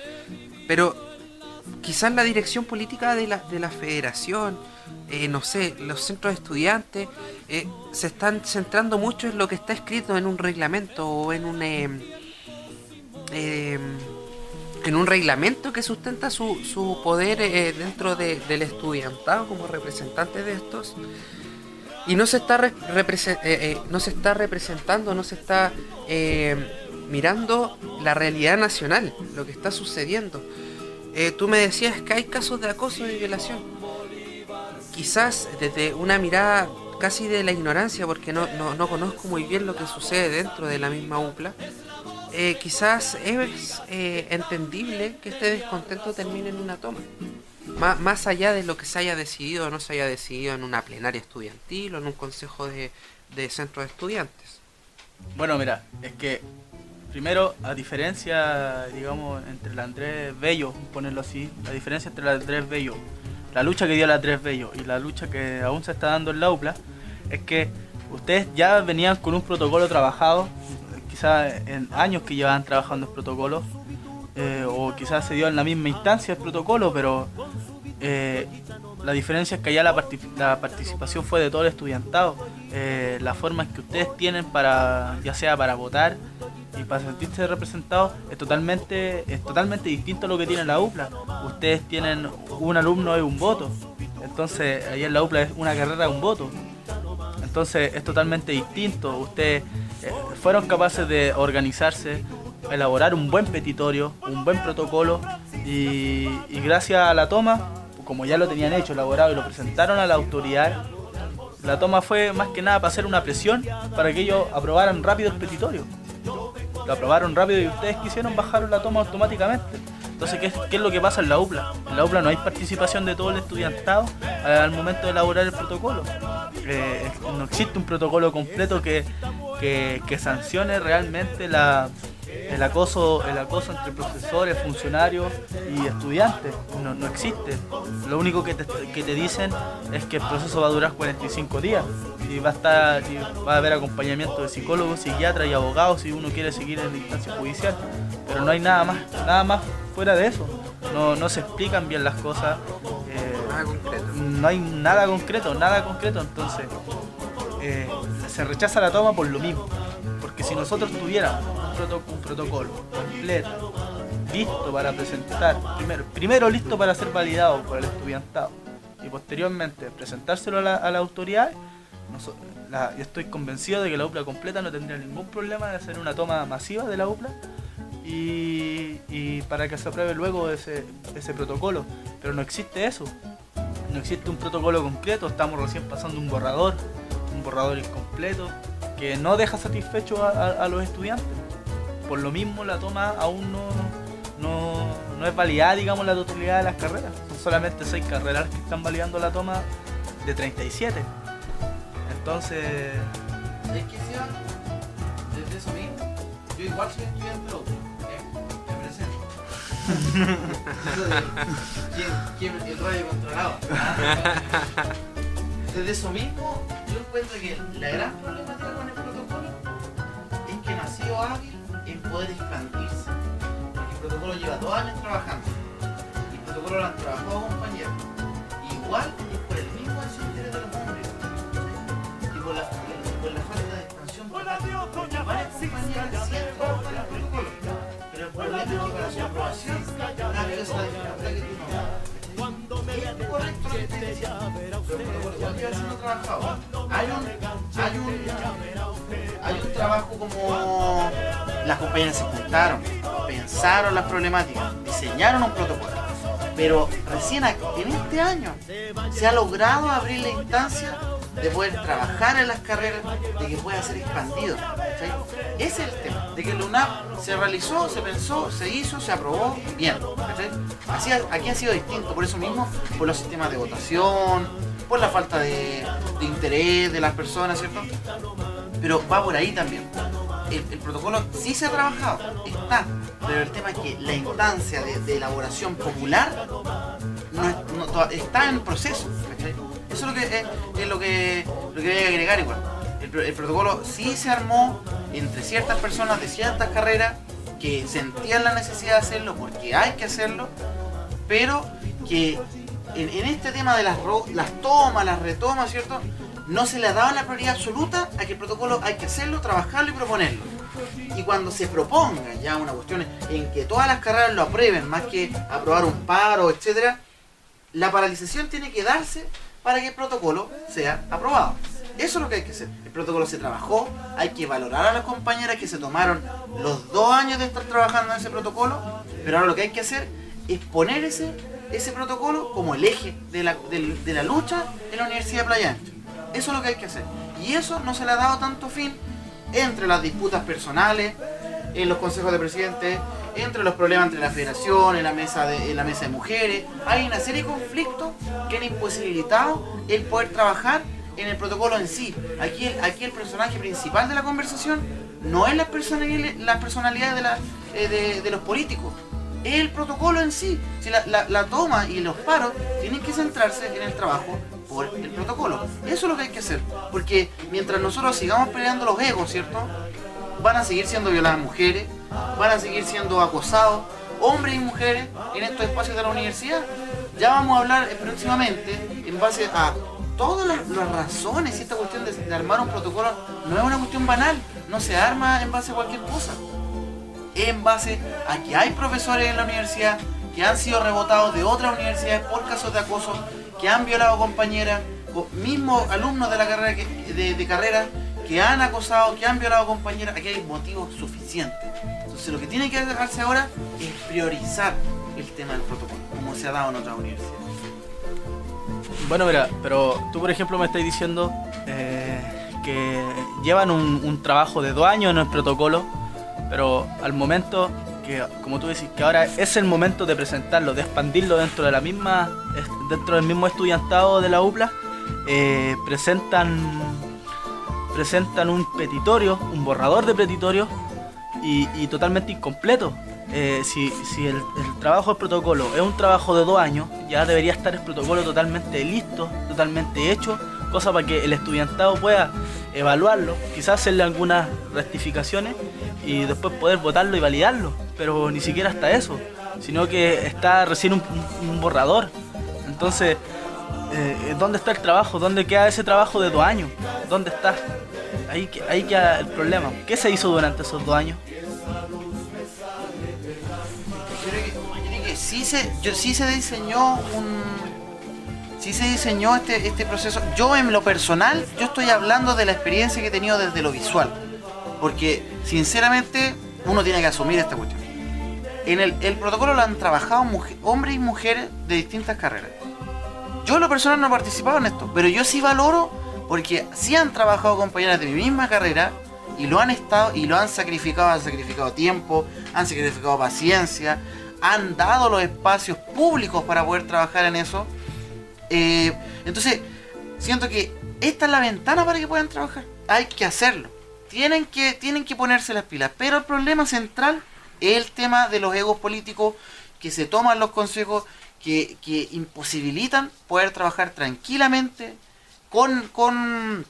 pero quizás la dirección política de la federación, no sé, los centros de estudiantes se están centrando mucho en lo que está escrito en un reglamento o en un reglamento que sustenta su poder dentro del estudiantado como representante de estos, y no se está representando, no se está mirando la realidad nacional, lo que está sucediendo. Tú me decías que hay casos de acoso y de violación. Quizás desde una mirada casi de la ignorancia, porque no conozco muy bien lo que sucede dentro de la misma UPLA, quizás es entendible que este descontento termine en una toma. Más allá de lo que se haya decidido o no se haya decidido en una plenaria estudiantil o en un consejo de centro de estudiantes. Bueno, mira, es que primero, a diferencia, digamos, entre la Andrés Bello, ponerlo así, la diferencia entre la Andrés Bello, la lucha que dio la Andrés Bello y la lucha que aún se está dando en la UPLA, es que ustedes ya venían con un protocolo trabajado, quizás en años que llevaban trabajando en protocolos, o quizás se dio en la misma instancia el protocolo, pero la diferencia es que allá la participación fue de todo el estudiantado. La forma en que ustedes tienen ya sea para votar y para sentirse representados, es totalmente distinto a lo que tiene la UPLA. Ustedes tienen un alumno y un voto, entonces allá en la UPLA es una carrera de un voto, entonces es totalmente distinto. Ustedes fueron capaces de organizarse, elaborar un buen petitorio, un buen protocolo, y gracias a la toma, como ya lo tenían hecho, elaborado, y lo presentaron a la autoridad, la toma fue más que nada para hacer una presión para que ellos aprobaran rápido el petitorio. Lo aprobaron rápido y ustedes quisieron, bajaron la toma automáticamente. Entonces, ¿qué es lo que pasa en la UPLA? En la UPLA no hay participación de todo el estudiantado al momento de elaborar el protocolo. No existe un protocolo completo que sancione realmente el acoso entre profesores, funcionarios y estudiantes. No existe. Lo único que te dicen es que el proceso va a durar 45 días y va a haber acompañamiento de psicólogos, psiquiatras y abogados si uno quiere seguir en la instancia judicial, pero no hay nada más fuera de eso. No se explican bien las cosas, Nada concreto. no hay nada concreto, entonces se rechaza la toma por lo mismo, porque si nosotros tuviéramos un protocolo completo, listo para presentar, primero listo para ser validado por el estudiantado y posteriormente presentárselo a la autoridad, yo estoy convencido de que la UPLA completa no tendría ningún problema de hacer una toma masiva de la UPLA y para que se apruebe luego ese protocolo. Pero no existe eso, no existe un protocolo concreto, estamos recién pasando un borrador incompleto que no deja satisfecho a los estudiantes. Por lo mismo la toma aún no es validada, digamos, la totalidad de las carreras. Son solamente 6 carreras que están validando la toma de 37. Entonces... Es que sea, desde eso mismo, yo igual soy estudiante de otro, me presento. Eso de ¿quién el radio controlaba? Desde eso mismo, yo encuentro que la gran problemática con el protocolo es que no ha sido hábil en poder expandirse. Porque el protocolo lleva 2 años trabajando. Y el protocolo lo han trabajado compañeros. Igual es por el mismo desinterés de los hombres. Y por la falta de expansión. Porque varias compañeras sí han trabajado en el protocolo. Pero el problema es que para su aprobación una pieza de dificultad que tú no. Es correcto lo que te decía, pero el protocolo igual lleva siendo trabajado. Hay un trabajo como las compañeras se juntaron, pensaron las problemáticas, diseñaron un protocolo. Pero recién en este año se ha logrado abrir la instancia de poder trabajar en las carreras, de que pueda ser expandido. ¿Sí? Ese es el tema, de que el UNAP se realizó, se pensó, se hizo, se aprobó, bien. ¿Sí? Aquí ha sido distinto, por eso mismo, por los sistemas de votación, por la falta de interés de las personas, ¿cierto? Pero va por ahí también. El protocolo sí se ha trabajado, está, pero el tema es que la instancia de elaboración popular está en proceso. ¿Cachai? Eso es lo que voy a agregar igual. El protocolo sí se armó entre ciertas personas de ciertas carreras que sentían la necesidad de hacerlo porque hay que hacerlo, pero que en este tema de las tomas, las retomas, ¿cierto? No se le ha dado la prioridad absoluta a que el protocolo hay que hacerlo, trabajarlo y proponerlo. Y cuando se proponga ya una cuestión en que todas las carreras lo aprueben, más que aprobar un paro, etcétera, la paralización tiene que darse para que el protocolo sea aprobado. Eso es lo que hay que hacer. El protocolo se trabajó, hay que valorar a las compañeras que se tomaron los 2 años de estar trabajando en ese protocolo, pero ahora lo que hay que hacer es poner ese protocolo como el eje de la lucha en la Universidad de Playa Ancha. Eso es lo que hay que hacer. Y eso no se le ha dado tanto fin entre las disputas personales, en los consejos de presidentes, entre los problemas entre la federación, en la mesa de mujeres. Hay una serie de conflictos que han imposibilitado el poder trabajar en el protocolo en sí. Aquí el personaje principal de la conversación no es las personalidades de los políticos, es el protocolo en sí. Si la toma y los paros tienen que centrarse en el trabajo por el protocolo. Eso es lo que hay que hacer, porque mientras nosotros sigamos peleando los egos, ¿cierto? Van a seguir siendo violadas mujeres, van a seguir siendo acosados hombres y mujeres en estos espacios de la universidad. Ya vamos a hablar próximamente en base a todas las razones. Y esta cuestión de armar un protocolo no es una cuestión banal, no se arma en base a cualquier cosa, es en base a que hay profesores en la universidad que han sido rebotados de otras universidades por casos de acoso, que han violado compañeras, mismos alumnos de la carrera de carrera que han acosado, que han violado compañeras. Aquí hay motivos suficientes. Entonces lo que tiene que hacerse ahora es priorizar el tema del protocolo, como se ha dado en otras universidades. Bueno, mira, pero tú por ejemplo me estás diciendo que llevan un trabajo de 2 años en el protocolo, pero al momento que, como tú decís, que ahora es el momento de presentarlo, de expandirlo dentro del mismo estudiantado de la UPLA, presentan un petitorio, un borrador de petitorio y totalmente incompleto. Si el trabajo del protocolo es un trabajo de 2 años, ya debería estar el protocolo totalmente listo, totalmente hecho, cosa para que el estudiantado pueda evaluarlo, quizás hacerle algunas rectificaciones y después poder votarlo y validarlo, pero ni siquiera hasta eso, sino que está recién un borrador. Entonces, ¿dónde está el trabajo? ¿Dónde queda ese trabajo de 2 años? ¿Dónde está? Ahí queda el problema. ¿Qué se hizo durante esos 2 años? sí se diseñó este proceso. Yo en lo personal, yo estoy hablando de la experiencia que he tenido desde lo visual. Porque sinceramente uno tiene que asumir esta cuestión. En el protocolo lo han trabajado hombres y mujeres de distintas carreras. Yo en lo personal no he participado en esto, pero yo sí valoro porque sí han trabajado compañeras de mi misma carrera y lo han estado y lo han sacrificado tiempo, han sacrificado paciencia, han dado los espacios públicos para poder trabajar en eso. Entonces, siento que esta es la ventana para que puedan trabajar. Hay que hacerlo. Tienen que ponerse las pilas. Pero el problema central es el tema de los egos políticos que se toman los consejos, que imposibilitan poder trabajar tranquilamente, con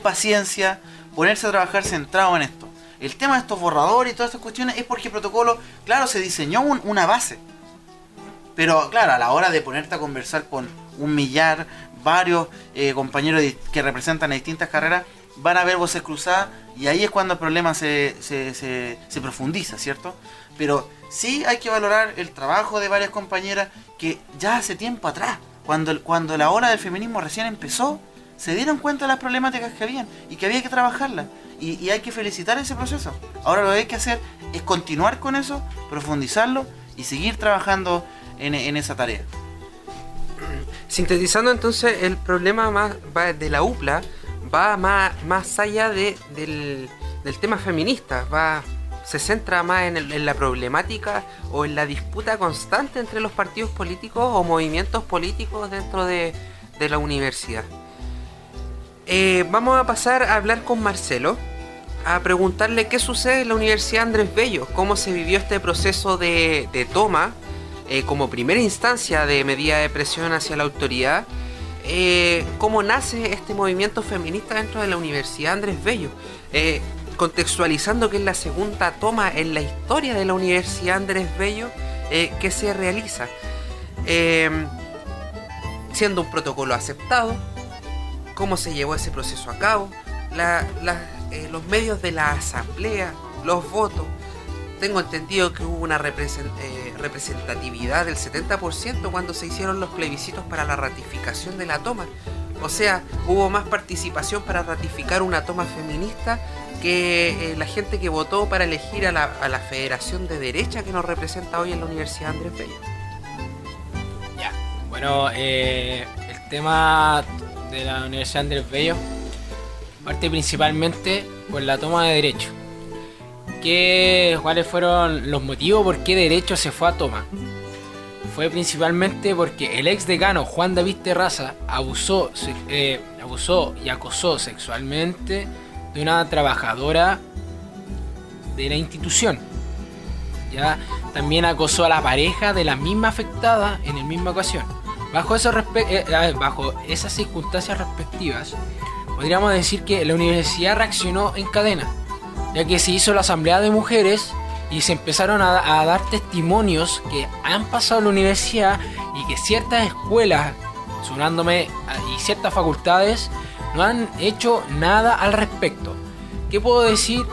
paciencia, ponerse a trabajar centrado en esto. El tema de estos borradores y todas estas cuestiones es porque el protocolo, claro, se diseñó una base. Pero claro, a la hora de ponerte a conversar con un millar, varios compañeros que representan a distintas carreras, van a haber voces cruzadas y ahí es cuando el problema se profundiza, ¿cierto? Pero sí hay que valorar el trabajo de varias compañeras que ya hace tiempo atrás, cuando la ola del feminismo recién empezó, se dieron cuenta de las problemáticas que habían y que había que trabajarlas. Y hay que felicitar ese proceso. Ahora lo que hay que hacer es continuar con eso, profundizarlo y seguir trabajando en esa tarea. Sintetizando entonces, el problema va de la UPLA va más allá del tema feminista, se centra más en la problemática o en la disputa constante entre los partidos políticos o movimientos políticos dentro de la universidad. Vamos a pasar a hablar con Marcelo, a preguntarle qué sucede en la Universidad Andrés Bello, cómo se vivió este proceso de toma como primera instancia de medida de presión hacia la autoridad, cómo nace este movimiento feminista dentro de la Universidad Andrés Bello, contextualizando que es la segunda toma en la historia de la Universidad Andrés Bello que se realiza, siendo un protocolo aceptado, cómo se llevó ese proceso a cabo, los medios de la asamblea, los votos. Tengo entendido que hubo una representatividad del 70% cuando se hicieron los plebiscitos para la ratificación de la toma. O sea, hubo más participación para ratificar una toma feminista que la gente que votó para elegir a la Federación de Derecha que nos representa hoy en la Universidad Andrés Bello. Ya, bueno, el tema de la Universidad Andrés Bello parte principalmente por la toma de derecho. ¿Cuáles fueron los motivos por qué derecho se fue a toma? Fue principalmente porque el ex decano Juan David Terraza abusó y acosó sexualmente de una trabajadora de la institución. Ya también acosó a la pareja de la misma afectada en la misma ocasión. Bajo esas circunstancias respectivas, podríamos decir que la universidad reaccionó en cadena, ya que se hizo la asamblea de mujeres y se empezaron a dar testimonios que han pasado en la universidad y que ciertas escuelas, sumándome, y ciertas facultades no han hecho nada al respecto. ¿Qué puedo decir?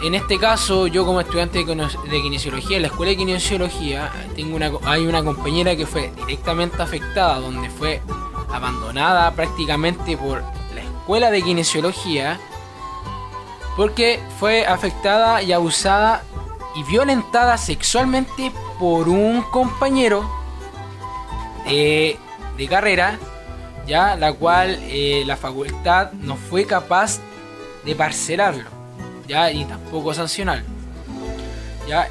En este caso, yo como estudiante de kinesiología, en la escuela de kinesiología, hay una compañera que fue directamente afectada, donde fue abandonada prácticamente por la escuela de kinesiología, porque fue afectada y abusada y violentada sexualmente por un compañero de carrera, ya la cual la facultad no fue capaz de parcelarlo, ya, y tampoco sancionarlo. Ya,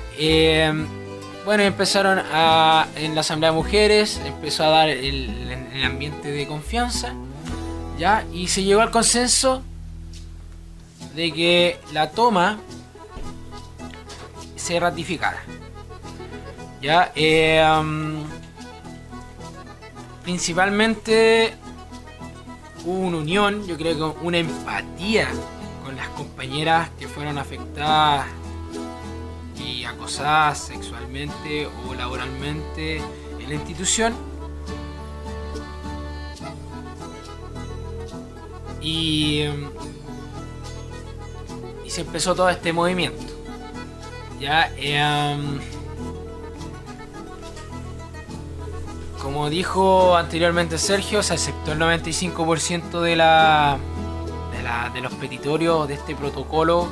bueno, empezaron en la asamblea de mujeres, empezó a dar el ambiente de confianza, ya, y se llegó al consenso de que la toma se ratificara. Ya, principalmente hubo una unión, yo creo que una empatía con las compañeras que fueron afectadas y acosadas sexualmente o laboralmente en la institución. Y se empezó todo este movimiento. Ya, como dijo anteriormente Sergio, se aceptó el 95% de los petitorios de este protocolo,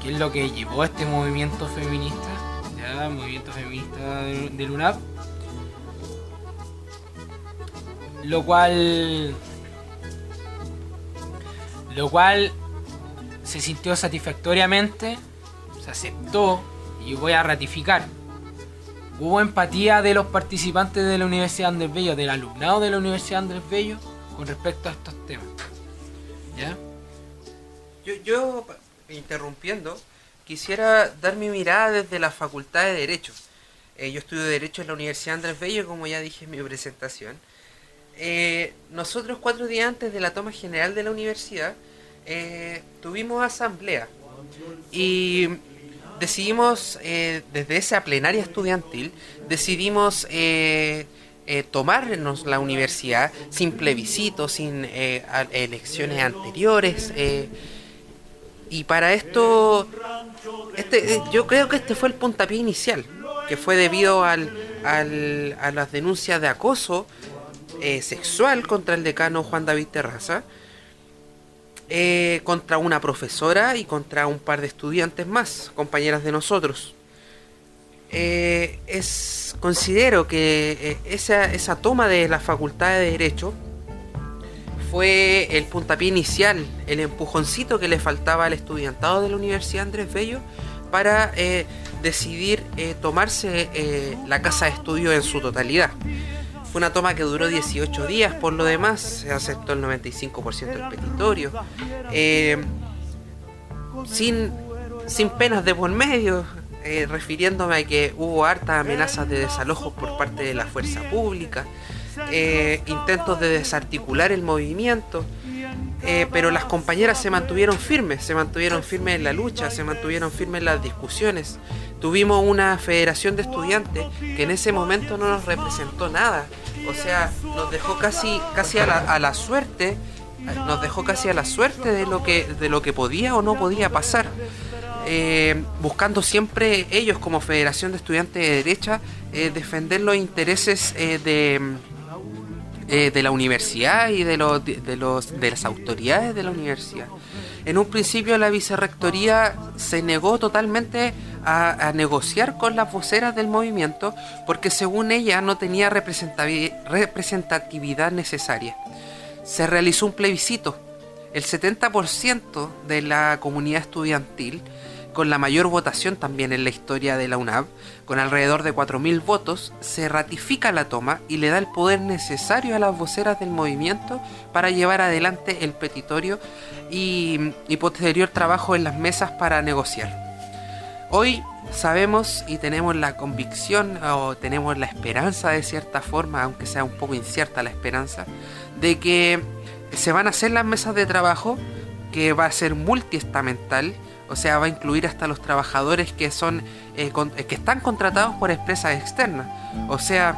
que es lo que llevó a este movimiento feminista, ¿ya? El movimiento feminista del UNAV. Lo cual se sintió satisfactoriamente, se aceptó, y voy a ratificar. Hubo empatía de los participantes de la Universidad Andrés Bello, del alumnado de la Universidad Andrés Bello, con respecto a estos temas. ¿Ya? Yo, interrumpiendo, quisiera dar mi mirada desde la Facultad de Derecho. Yo estudio Derecho en la Universidad Andrés Bello, como ya dije en mi presentación. Nosotros 4 días antes de la toma general de la universidad tuvimos asamblea y decidimos, desde esa plenaria estudiantil, decidimos tomarnos la universidad sin plebiscito, sin elecciones anteriores, y para esto yo creo que este fue el puntapié inicial, que fue debido a las denuncias de acoso sexual contra el decano Juan David Terraza, contra una profesora y contra un par de estudiantes más, compañeras de nosotros. Considero que esa toma de la Facultad de Derecho fue el puntapié inicial, el empujoncito que le faltaba al estudiantado de la Universidad Andrés Bello para decidir tomarse la casa de estudio en su totalidad. Fue una toma que duró 18 días, por lo demás se aceptó el 95% del petitorio, sin penas de por medio, refiriéndome a que hubo hartas amenazas de desalojos por parte de la fuerza pública, intentos de desarticular el movimiento, pero las compañeras se mantuvieron firmes en la lucha, se mantuvieron firmes en las discusiones. Tuvimos una federación de estudiantes que en ese momento no nos representó nada, o sea, nos dejó casi a la suerte, de lo que podía o no podía pasar, buscando siempre ellos como Federación de Estudiantes de Derecha defender los intereses de la universidad y de las autoridades de la universidad. En un principio la vicerrectoría se negó totalmente a negociar con las voceras del movimiento porque según ella no tenía representatividad necesaria. Se realizó un plebiscito. El 70% de la comunidad estudiantil, con la mayor votación también en la historia de la UNAV, con alrededor de 4.000 votos, se ratifica la toma y le da el poder necesario a las voceras del movimiento para llevar adelante el petitorio y posterior trabajo en las mesas para negociar. Hoy sabemos y tenemos la convicción o tenemos la esperanza de cierta forma, aunque sea un poco incierta la esperanza, de que se van a hacer las mesas de trabajo, que va a ser multiestamental. O sea, va a incluir hasta los trabajadores que están contratados por empresas externas. O sea,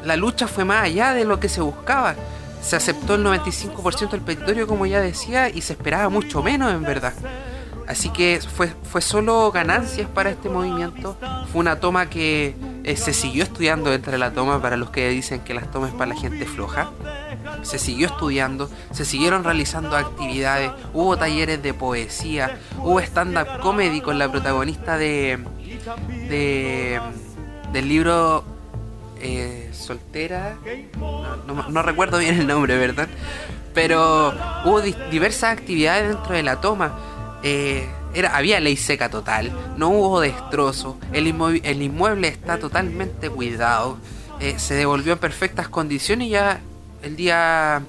la lucha fue más allá de lo que se buscaba. Se aceptó el 95% del petitorio, como ya decía, y se esperaba mucho menos en verdad. Así que fue solo ganancias para este movimiento. Fue una toma que se siguió estudiando dentro de la toma, para los que dicen que las tomas es para la gente floja. Se siguió estudiando, se siguieron realizando actividades, hubo talleres de poesía, hubo stand-up comedy con la protagonista del libro Soltera, no recuerdo bien el nombre, ¿verdad? Pero hubo diversas actividades dentro de la toma. Había ley seca total, no hubo destrozo, el inmueble está totalmente cuidado, se devolvió en perfectas condiciones y ya el día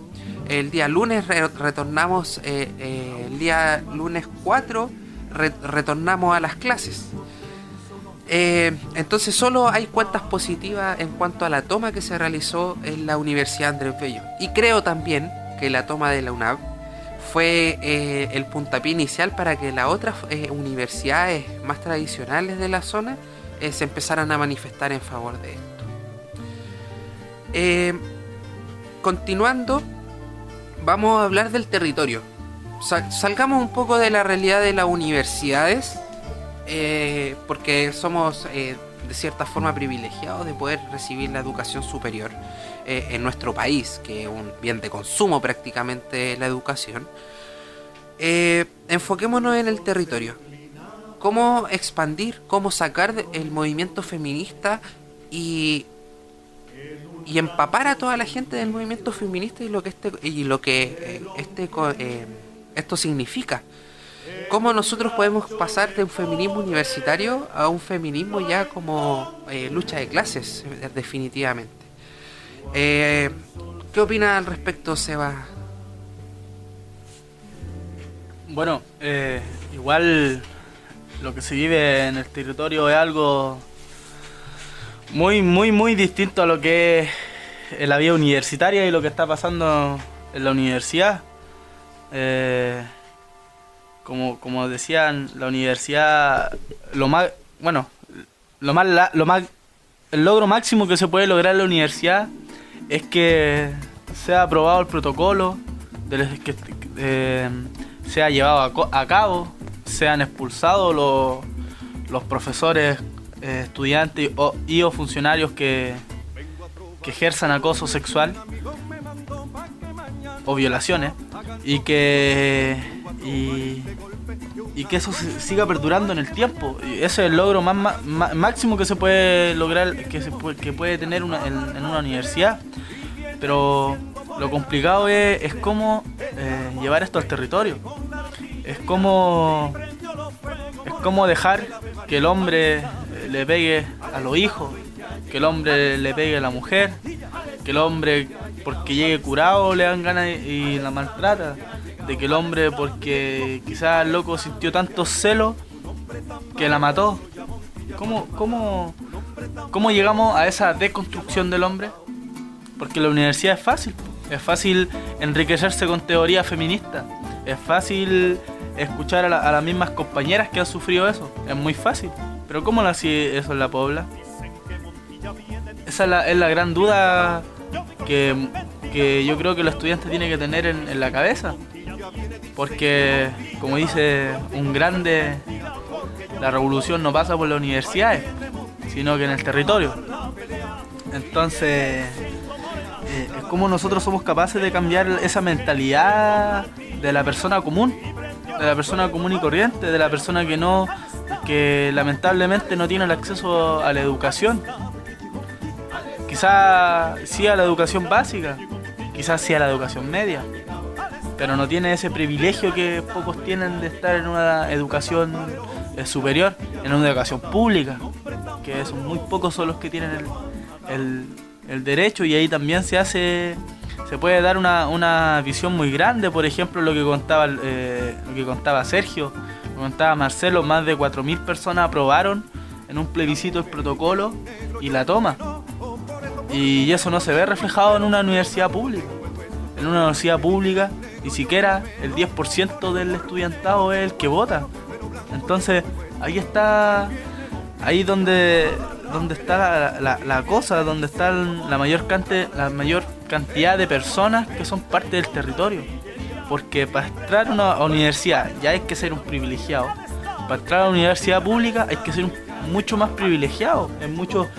lunes retornamos, el día lunes 4 retornamos a las clases. Entonces solo hay cuentas positivas en cuanto a la toma que se realizó en la Universidad Andrés Bello. Y creo también que la toma de la UNAV fue el puntapié inicial para que las otras universidades más tradicionales de la zona se empezaran a manifestar en favor de esto. Continuando, vamos a hablar del territorio. Salgamos un poco de la realidad de las universidades, porque somos de cierta forma privilegiados de poder recibir la educación superior en nuestro país, que es un bien de consumo prácticamente la educación. Enfoquémonos en el territorio. Cómo expandir, cómo sacar el movimiento feminista y empapar a toda la gente del movimiento feminista y lo que esto significa. Cómo nosotros podemos pasar de un feminismo universitario a un feminismo ya como lucha de clases, definitivamente. ¿Qué opinas al respecto, Seba? Bueno, igual lo que se vive en el territorio es algo muy distinto a lo que es la vida universitaria y lo que está pasando en la universidad. Como decían, la universidad, el logro máximo que se puede lograr en la universidad es que sea aprobado el protocolo, que sea llevado a cabo, sean expulsados los profesores, estudiantes o funcionarios que ejerzan acoso sexual o violaciones, y que eso siga perdurando en el tiempo. Y ese es el logro máximo que se puede lograr, que puede tener en una universidad. Pero lo complicado es cómo llevar esto al territorio. Es cómo dejar que el hombre le pegue a los hijos, que el hombre le pegue a la mujer, que el hombre porque llegue curado le dan ganas y la maltrata, de que el hombre porque quizás el loco sintió tanto celo que la mató. ¿Cómo llegamos a esa deconstrucción del hombre? Porque la universidad es fácil enriquecerse con teoría feminista, es fácil escuchar a las mismas compañeras que han sufrido eso, es muy fácil. Pero ¿cómo lo hace eso en la Pobla? Esa es la gran duda que yo creo que los estudiantes tienen que tener en la cabeza. Porque, como dice un grande, la revolución no pasa por las universidades, sino que en el territorio. Entonces, es como nosotros somos capaces de cambiar esa mentalidad de la persona común y corriente, de la persona que lamentablemente no tiene el acceso a la educación. Quizás sí a la educación básica, quizás sí a la educación media, pero no tiene ese privilegio que pocos tienen de estar en una educación superior, en una educación pública, que son muy pocos son los que tienen el derecho, y ahí también se puede dar una visión muy grande. Por ejemplo, lo que contaba Sergio, lo que contaba Marcelo, más de 4.000 personas aprobaron en un plebiscito el protocolo y la toma. Y eso no se ve reflejado en una universidad pública. En una universidad pública ni siquiera el 10% del estudiantado es el que vota. Entonces ahí donde está la cosa, donde está la mayor cantidad de personas que son parte del territorio. Porque para entrar a una universidad ya hay que ser un privilegiado. Para entrar a una universidad pública hay que ser mucho más privilegiado. Es mucho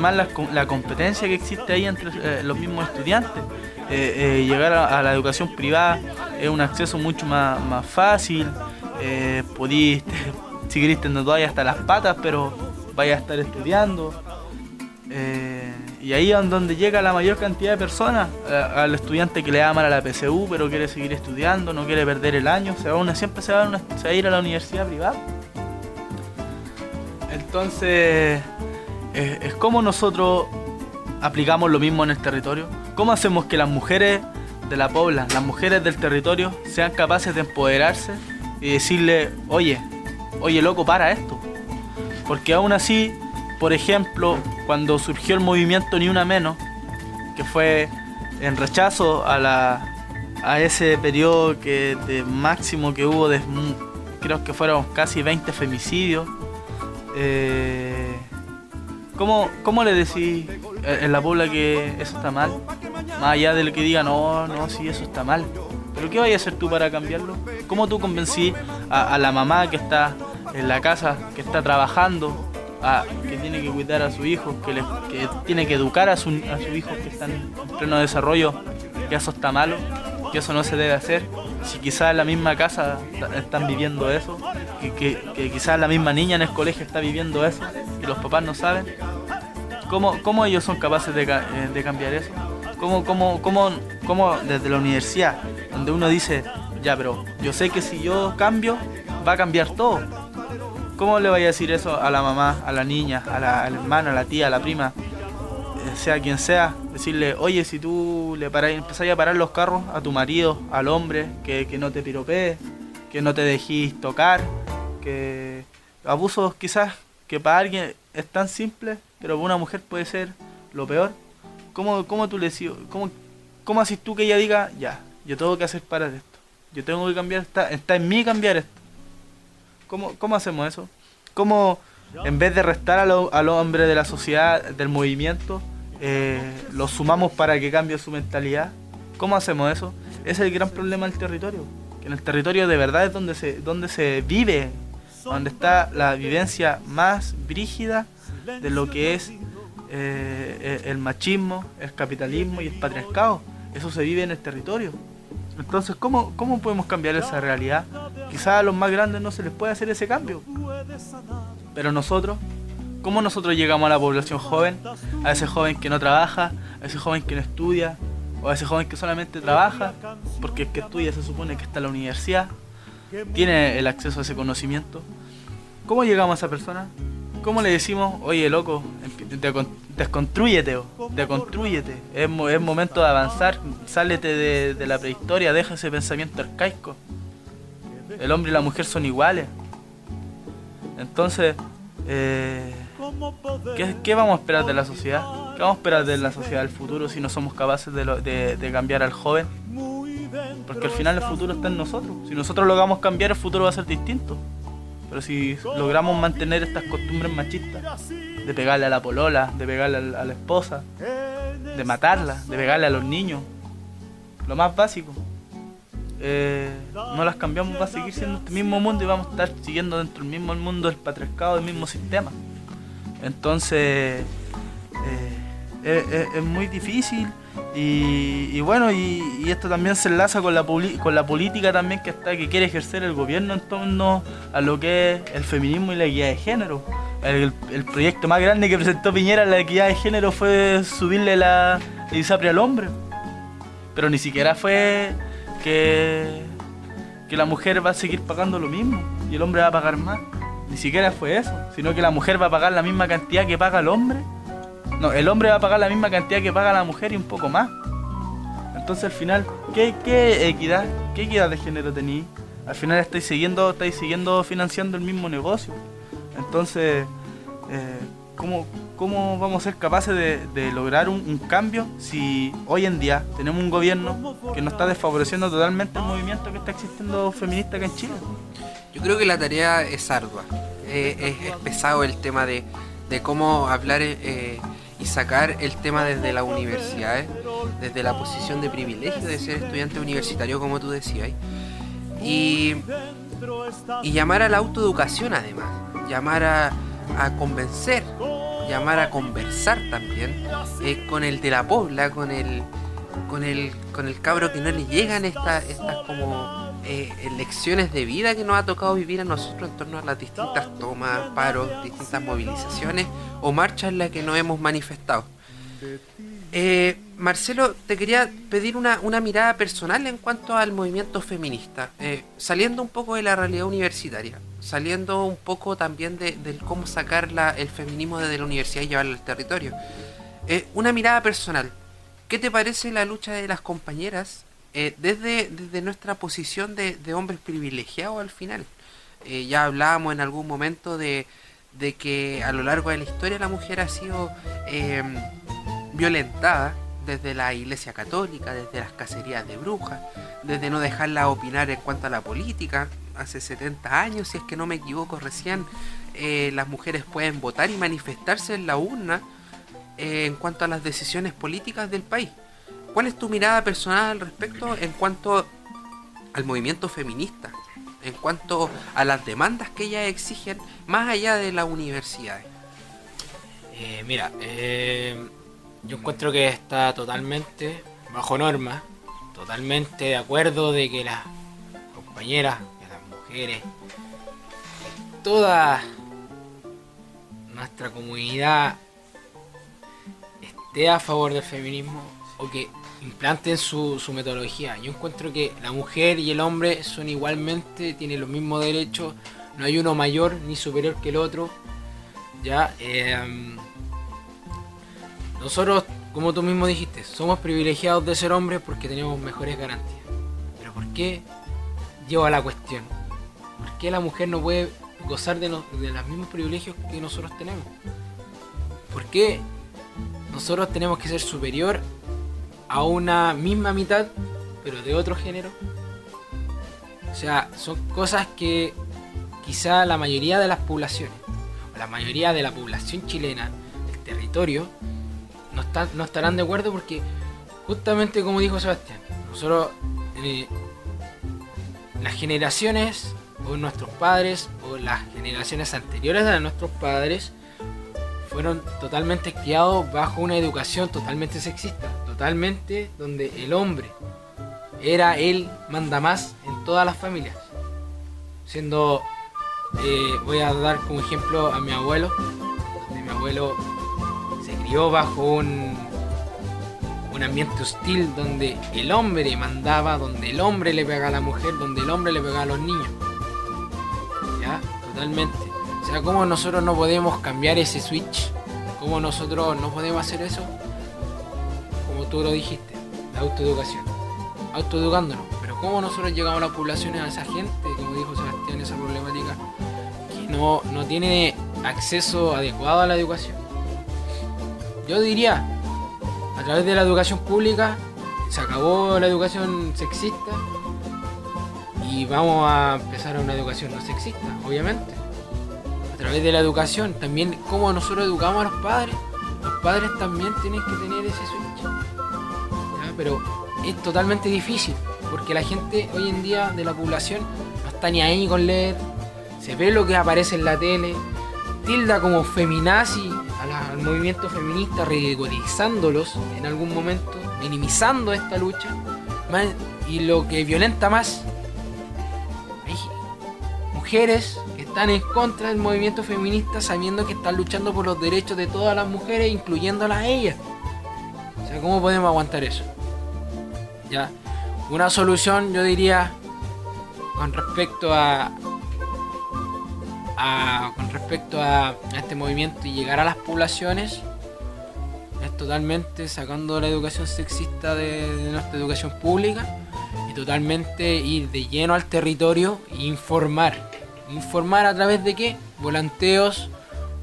más la competencia que existe ahí entre los mismos estudiantes. Llegar a la educación privada es un acceso mucho más fácil. Podís seguir teniendo todavía hasta las patas, pero vaya a estar estudiando. Y ahí es donde llega la mayor cantidad de personas, al estudiante que le da mal a la PSU pero quiere seguir estudiando, no quiere perder el año, siempre se va a ir a la universidad privada. Entonces, es como nosotros aplicamos lo mismo en el territorio. ¿Cómo hacemos que las mujeres de la Pobla, las mujeres del territorio, sean capaces de empoderarse y decirle, oye loco, para esto? Porque aún así, por ejemplo, cuando surgió el movimiento Ni Una Menos, que fue en rechazo a ese periodo de máximo que hubo, creo que fueron casi 20 femicidios, ¿cómo le decís en la Pobla que eso está mal? Más allá de lo que diga, no, sí, eso está mal. ¿Pero qué vayas a hacer tú para cambiarlo? ¿Cómo tú convencí a la mamá que está en la casa, que está trabajando, que tiene que cuidar a su hijo, que tiene que educar a su hijo que están en pleno desarrollo, que eso está malo, que eso no se debe hacer. Si quizás en la misma casa están viviendo eso, que quizás la misma niña en el colegio está viviendo eso, y los papás no saben, ¿cómo ellos son capaces de cambiar eso? ¿Cómo desde la universidad, donde uno dice, ya, pero yo sé que si yo cambio, va a cambiar todo? ¿Cómo le vaya a decir eso a la mamá, a la niña, al hermano, a la tía, a la prima, sea quien sea? Decirle, oye, si tú empezás a parar los carros a tu marido, al hombre, que no te piropees, que no te dejís tocar, que abusos quizás que para alguien es tan simple, pero para una mujer puede ser lo peor. ¿Cómo tú le decís, cómo haces tú que ella diga, ya, yo tengo que hacer parar esto, yo tengo que cambiar, está en mí cambiar esto? ¿Cómo hacemos eso? ¿Cómo, en vez de restar al hombre de la sociedad, del movimiento, lo sumamos para que cambie su mentalidad? ¿Cómo hacemos eso? Ese es el gran problema del territorio. Que en el territorio de verdad es donde se vive, donde está la vivencia más brígida de lo que es el machismo, el capitalismo y el patriarcado. Eso se vive en el territorio. Entonces, ¿cómo podemos cambiar esa realidad? Quizás a los más grandes no se les puede hacer ese cambio. Pero nosotros, ¿cómo nosotros llegamos a la población joven? A ese joven que no trabaja, a ese joven que no estudia, o a ese joven que solamente trabaja, porque el que estudia se supone que está en la universidad, tiene el acceso a ese conocimiento. ¿Cómo llegamos a esa persona? ¿Cómo le decimos, oye, loco, desconstrúyete, es momento de avanzar, sálete de la prehistoria, deja ese pensamiento arcaico? El hombre y la mujer son iguales. Entonces, ¿qué vamos a esperar de la sociedad? ¿Qué vamos a esperar de la sociedad del futuro si no somos capaces de cambiar al joven? Porque al final el futuro está en nosotros. Si nosotros logramos cambiar, el futuro va a ser distinto. Pero si logramos mantener estas costumbres machistas, de pegarle a la polola, de pegarle a la esposa, de matarla, de pegarle a los niños, lo más básico, no las cambiamos, va a seguir siendo este mismo mundo y vamos a estar siguiendo dentro del mismo mundo del patriarcado, del mismo sistema. Entonces, es muy difícil. Y bueno, y esto también se enlaza con la política también que quiere ejercer el gobierno en torno a lo que es el feminismo y la equidad de género. El proyecto más grande que presentó Piñera en la equidad de género fue subirle la ISAPRE al hombre, pero ni siquiera fue que la mujer va a seguir pagando lo mismo y el hombre va a pagar más. Ni siquiera fue eso, sino que la mujer va a pagar la misma cantidad que paga el hombre. No, el hombre va a pagar la misma cantidad que paga la mujer y un poco más. Entonces al final, ¿qué equidad de género tenéis? Al final estáis siguiendo financiando el mismo negocio. Entonces, ¿cómo vamos a ser capaces de lograr un cambio si hoy en día tenemos un gobierno que nos está desfavoreciendo totalmente el movimiento que está existiendo feminista acá en Chile? Yo creo que la tarea es ardua. Es pesado el tema de cómo hablar y sacar el tema desde las universidades, desde la posición de privilegio de ser estudiante universitario, como tú decías, y llamar a la autoeducación, además, llamar a convencer, llamar a conversar también con el de la pobla, con el cabro que no le llegan estas como lecciones de vida que nos ha tocado vivir a nosotros en torno a las distintas tomas, paros, distintas movilizaciones o marchas en las que nos hemos manifestado. Marcelo, te quería pedir una mirada personal en cuanto al movimiento feminista, saliendo un poco de la realidad universitaria, saliendo un poco también de cómo sacar el feminismo desde la universidad y llevarlo al territorio. Una mirada personal, ¿qué te parece la lucha de las compañeras desde nuestra posición de hombres privilegiados al final? Ya hablábamos en algún momento de que a lo largo de la historia la mujer ha sido violentada desde la Iglesia Católica, desde las cacerías de brujas, desde no dejarla opinar en cuanto a la política. Hace 70 años, si es que no me equivoco, recién las mujeres pueden votar y manifestarse en la urna en cuanto a las decisiones políticas del país. ¿Cuál es tu mirada personal al respecto en cuanto al movimiento feminista? En cuanto a las demandas que ellas exigen más allá de las universidades. Yo encuentro que está totalmente bajo norma, totalmente de acuerdo de que las compañeras, que las mujeres, toda nuestra comunidad esté a favor del feminismo o que implanten su metodología. Yo encuentro que la mujer y el hombre son igualmente, tienen los mismos derechos, no hay uno mayor ni superior que el otro. Ya, nosotros, como tú mismo dijiste, somos privilegiados de ser hombres porque tenemos mejores garantías. Pero ¿por qué? Llevo a la cuestión. ¿Por qué la mujer no puede gozar de los mismos privilegios que nosotros tenemos? ¿Por qué nosotros tenemos que ser superior a una misma mitad, pero de otro género? O sea, son cosas que quizá la mayoría de las poblaciones, o la mayoría de la población chilena, del territorio, no estarán de acuerdo porque, justamente como dijo Sebastián, nosotros, las generaciones, o nuestros padres, o las generaciones anteriores a nuestros padres, fueron totalmente criados bajo una educación totalmente sexista, totalmente donde el hombre era el mandamás en todas las familias. Siendo, voy a dar como ejemplo a mi abuelo, donde mi abuelo se crió bajo un ambiente hostil donde el hombre mandaba, donde el hombre le pegaba a la mujer, donde el hombre le pegaba a los niños. ¿Ya? Totalmente. O sea, ¿cómo nosotros no podemos cambiar ese switch? ¿Cómo nosotros no podemos hacer eso? Como tú lo dijiste, la autoeducación. Autoeducándonos. Pero ¿cómo nosotros llegamos a las poblaciones, a esa gente, como dijo Sebastián, esa problemática, que no tiene acceso adecuado a la educación? Yo diría, a través de la educación pública, se acabó la educación sexista y vamos a empezar a una educación no sexista, obviamente. A través de la educación, también como nosotros educamos a los padres también tienen que tener ese switch. ¿Ya? Pero es totalmente difícil, porque la gente hoy en día de la población no está ni ahí con leer, se ve lo que aparece en la tele, tilda como feminazi al movimiento feminista, ridiculizándolos en algún momento, minimizando esta lucha, y lo que violenta más, hay mujeres que están en contra del movimiento feminista sabiendo que están luchando por los derechos de todas las mujeres, incluyéndolas a ellas. O sea, ¿cómo podemos aguantar eso? ¿Ya? Una solución, yo diría, con respecto a este movimiento y llegar a las poblaciones, es totalmente sacando la educación sexista de nuestra educación pública y totalmente ir de lleno al territorio e informar a través de qué, volanteos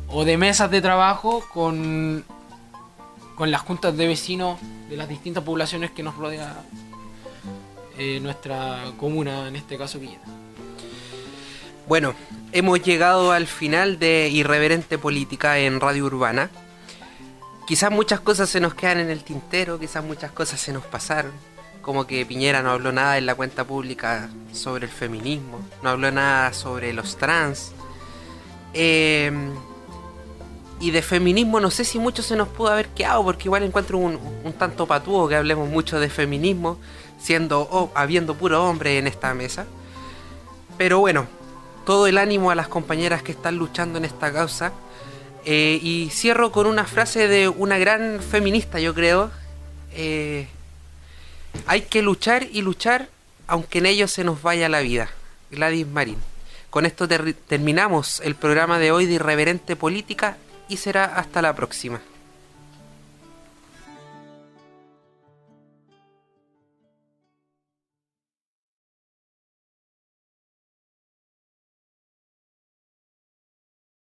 o de mesas de trabajo con las juntas de vecinos de las distintas poblaciones que nos rodea nuestra comuna, en este caso Villeta. Bueno, hemos llegado al final de Irreverente Política en Radio Urbana. Quizás muchas cosas se nos quedan en el tintero, quizás muchas cosas se nos pasaron. Como que Piñera no habló nada en la cuenta pública sobre el feminismo, no habló nada sobre los trans. Y de feminismo no sé si mucho se nos pudo haber quedado, porque igual encuentro un tanto patúo que hablemos mucho de feminismo, habiendo puro hombre en esta mesa. Pero bueno, todo el ánimo a las compañeras que están luchando en esta causa. Y cierro con una frase de una gran feminista, yo creo. Hay que luchar y luchar aunque en ello se nos vaya la vida. Gladys Marín. Con esto terminamos el programa de hoy de Irreverente Política y será hasta la próxima.